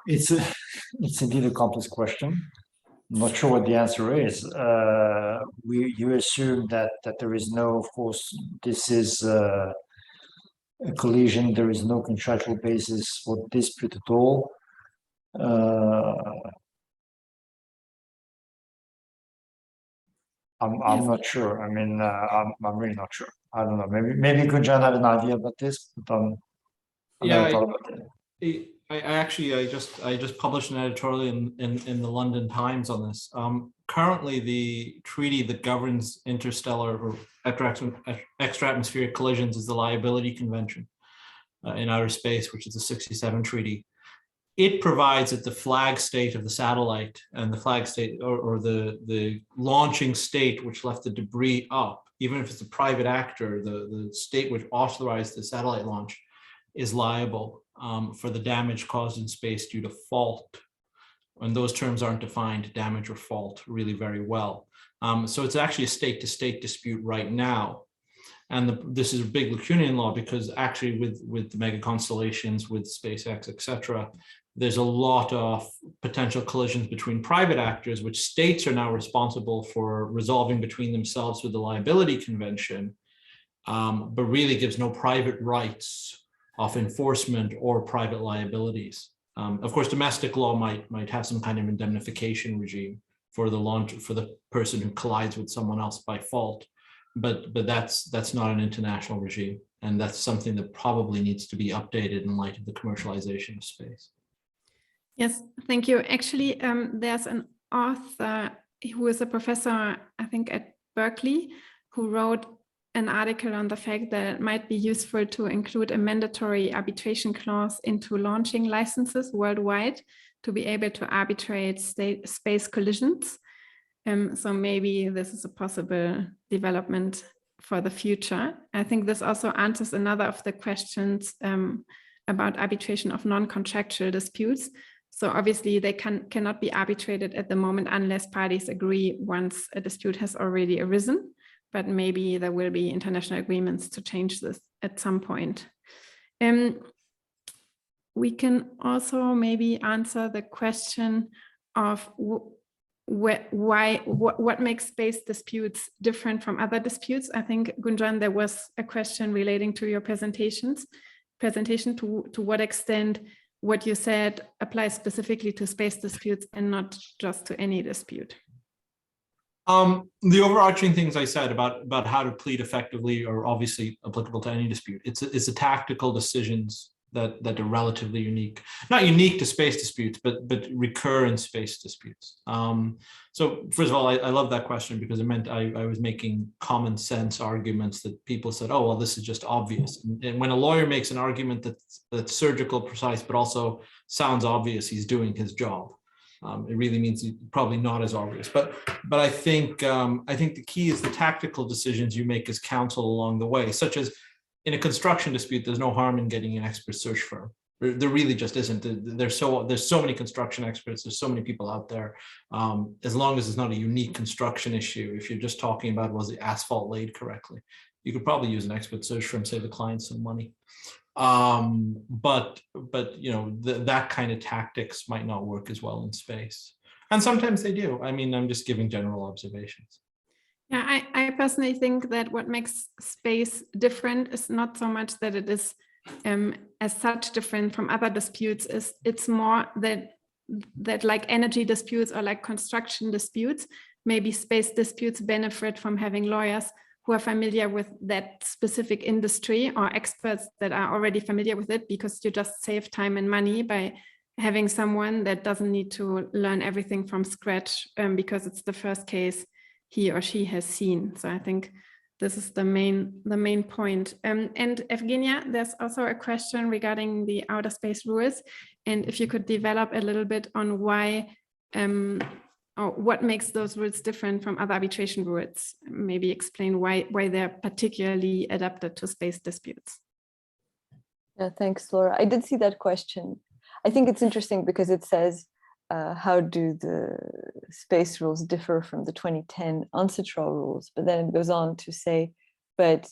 Speaker 2: It's indeed a complex question. I'm not sure what the answer is. You assume that there is no, of course, this is a collision. There is no contractual basis for dispute at all. I'm not sure. I mean, I'm really not sure. I don't know. Maybe Gunjan had an idea about this, but
Speaker 3: I just published an editorial in the London Times on this. Currently, the treaty that governs interstellar or extra-atmospheric collisions is the Liability Convention in outer space, which is the 1967 treaty. It provides that the flag state of the satellite and the flag state or the launching state which left the debris up, even if it's a private actor, the state which authorized the satellite launch is liable for the damage caused in space due to fault. And those terms aren't defined, damage or fault, really very well. So it's actually a state-to-state dispute right now. And this is a big Lacunian law because actually with the mega constellations, with SpaceX, et cetera, there's a lot of potential collisions between private actors, which states are now responsible for resolving between themselves with the Liability Convention, but really gives no private rights of enforcement or private liabilities. Of course, domestic law might have some kind of indemnification regime for the person who collides with someone else by fault, but that's not an international regime, and that's something that probably needs to be updated in light of the commercialization of space.
Speaker 1: Yes, thank you. Actually, there's an author who is a professor, I think, at Berkeley, who wrote an article on the fact that it might be useful to include a mandatory arbitration clause into launching licenses worldwide to be able to arbitrate space collisions. So maybe this is a possible development for the future. I think this also answers another of the questions about arbitration of non-contractual disputes. So obviously they cannot be arbitrated at the moment unless parties agree once a dispute has already arisen, but maybe there will be international agreements to change this at some point. We can also maybe answer the question of what makes space disputes different from other disputes. I think, Gunjan, there was a question relating to your presentation to what extent what you said applies specifically to space disputes and not just to any dispute.
Speaker 3: The overarching things I said about how to plead effectively are obviously applicable to any dispute. It's a tactical decisions that are relatively unique, not unique to space disputes, but recur in space disputes. So first of all, I love that question because it meant I was making common sense arguments that people said, oh, well, this is just obvious. And when a lawyer makes an argument that's surgical, precise, but also sounds obvious, he's doing his job. It really means probably not as obvious, but I think the key is the tactical decisions you make as counsel along the way, such as in a construction dispute, there's no harm in getting an expert search firm. There really just isn't. There's so many construction experts. There's so many people out there. As long as it's not a unique construction issue, if you're just talking about was the asphalt laid correctly, you could probably use an expert search firm, save the client some money. But you know, that kind of tactics might not work as well in space, and sometimes they do. I mean, I'm just giving general observations.
Speaker 1: Yeah, I personally think that what makes space different is not so much that it is as such different from other disputes. It's more that like energy disputes or like construction disputes, maybe space disputes benefit from having lawyers who are familiar with that specific industry or experts that are already familiar with it, because you just save time and money by having someone that doesn't need to learn everything from scratch because it's the first case he or she has seen. So I think this is the main point. And Evgeniya, there's also a question regarding the outer space rules, and if you could develop a little bit on why or what makes those rules different from other arbitration rules. Maybe explain why they're particularly adapted to space disputes.
Speaker 4: Yeah, thanks, Laura. I did see that question. I think it's interesting because it says, how do the space rules differ from the 2010 UNCITRAL rules? But then it goes on to say, but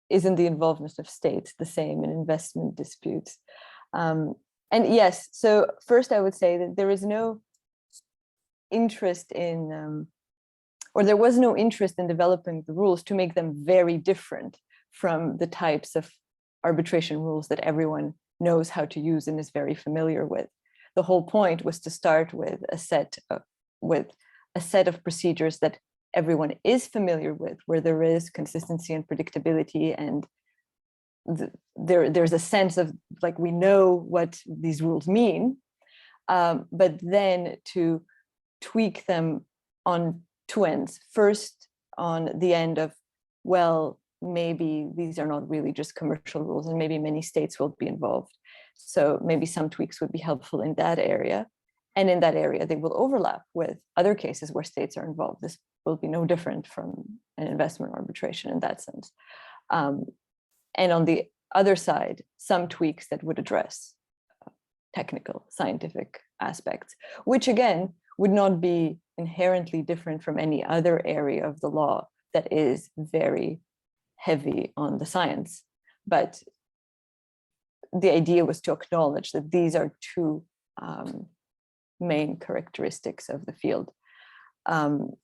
Speaker 4: isn't the involvement of states the same in investment disputes? And yes, so first I would say that there is no interest in, or there was no interest in developing the rules to make them very different from the types of arbitration rules that everyone knows how to use and is very familiar with. The whole point was to start with a set of procedures that everyone is familiar with, where there is consistency and predictability, and there's a sense of like we know what these rules mean, but then to tweak them on two ends. First, on the end of, well, maybe these are not really just commercial rules, and maybe many states will be involved. So maybe some tweaks would be helpful in that area. And in that area, they will overlap with other cases where states are involved. This will be no different from an investment arbitration in that sense. And on the other side, some tweaks that would address technical, scientific aspects, which again, would not be inherently different from any other area of the law that is very heavy on the science. But the idea was to acknowledge that these are two main characteristics of the field. And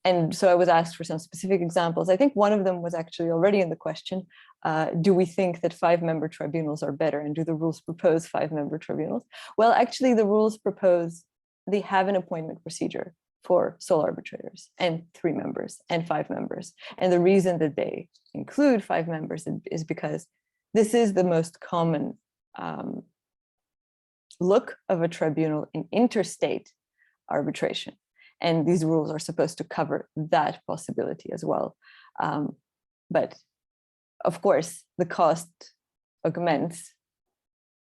Speaker 4: and so I was asked for some specific examples. I think one of them was actually already in the question. Do we think that 5-member tribunals are better, and do the rules propose 5-member tribunals? Well, actually the rules propose, they have an appointment procedure for sole arbitrators and 3 members and 5 members. And the reason that they include 5 members is because this is the most common look of a tribunal in interstate arbitration. And these rules are supposed to cover that possibility as well. But of course, the cost augments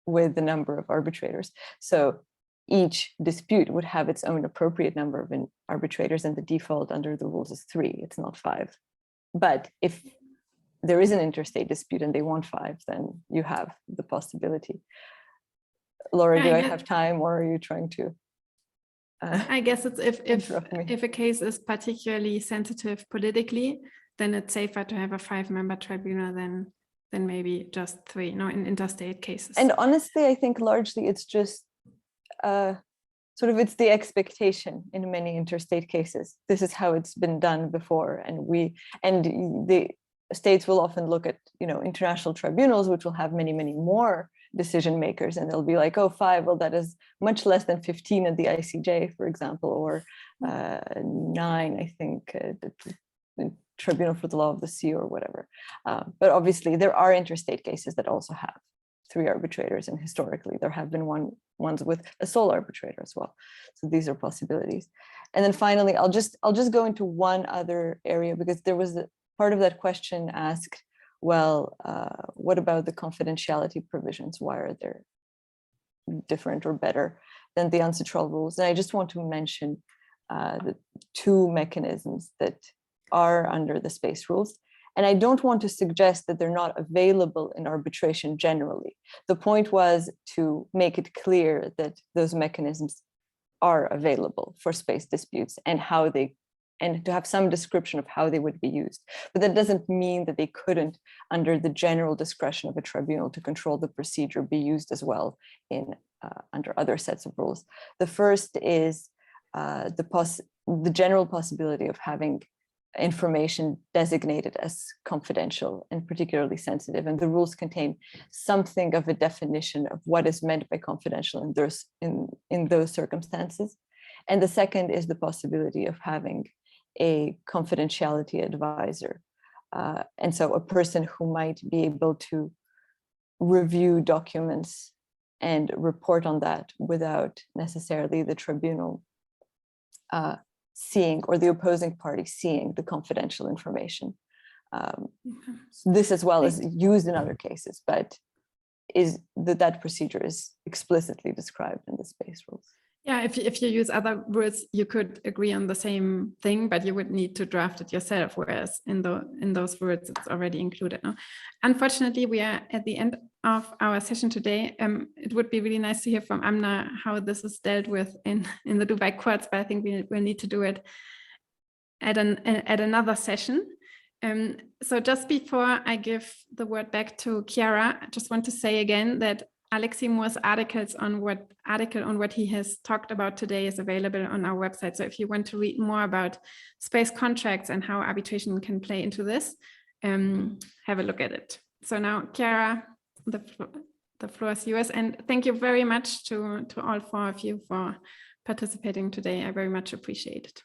Speaker 4: with the number of arbitrators. So each dispute would have its own appropriate number of arbitrators, and the default under the rules is 3, it's not 5. But if there is an interstate dispute and they want 5, then you have the possibility. Laura, do I have time, or are you trying to?
Speaker 1: I guess it's if a case is particularly sensitive politically, then it's safer to have a 5-member tribunal than maybe just 3, in interstate cases.
Speaker 4: And honestly, I think largely it's just sort of, it's the expectation in many interstate cases. This is how it's been done before, and the states will often look at international tribunals, which will have many more decision makers, and they'll be like, oh, 5, well, that is much less than 15 at the ICJ, for example, or 9, I think, the Tribunal for the Law of the Sea or whatever. But obviously there are interstate cases that also have 3 arbitrators, and historically there have been ones with a sole arbitrator as well. So these are possibilities. And then finally, I'll just go into one other area, because there was a part of that question asked, well, what about the confidentiality provisions? Why are they different or better than the UNCITRAL rules? And I just want to mention the 2 mechanisms that are under the space rules. And I don't want to suggest that they're not available in arbitration generally. The point was to make it clear that those mechanisms are available for space disputes, and to have some description of how they would be used. But that doesn't mean that they couldn't, under the general discretion of a tribunal to control the procedure, be used as well under other sets of rules. The first is the general possibility of having information designated as confidential and particularly sensitive, and the rules contain something of a definition of what is meant by confidential in those circumstances. And the second is the possibility of having a confidentiality advisor. And so a person who might be able to review documents and report on that without necessarily the tribunal seeing, or the opposing party seeing, the confidential information. This as well is used in other cases, but that procedure is explicitly described in the space rules.
Speaker 1: Yeah, if you use other words, you could agree on the same thing, but you would need to draft it yourself, whereas in those words, it's already included. No? Unfortunately, we are at the end of our session today. It would be really nice to hear from Amna how this is dealt with in the Dubai courts, but I think we'll need to do it at another session. So just before I give the word back to Chiara, I just want to say again that Alexis Mourre's article on what he has talked about today is available on our website. So if you want to read more about space contracts and how arbitration can play into this, have a look at it. So now, Chiara, the floor is yours. And thank you very much to all 4 of you for participating today. I very much appreciate it.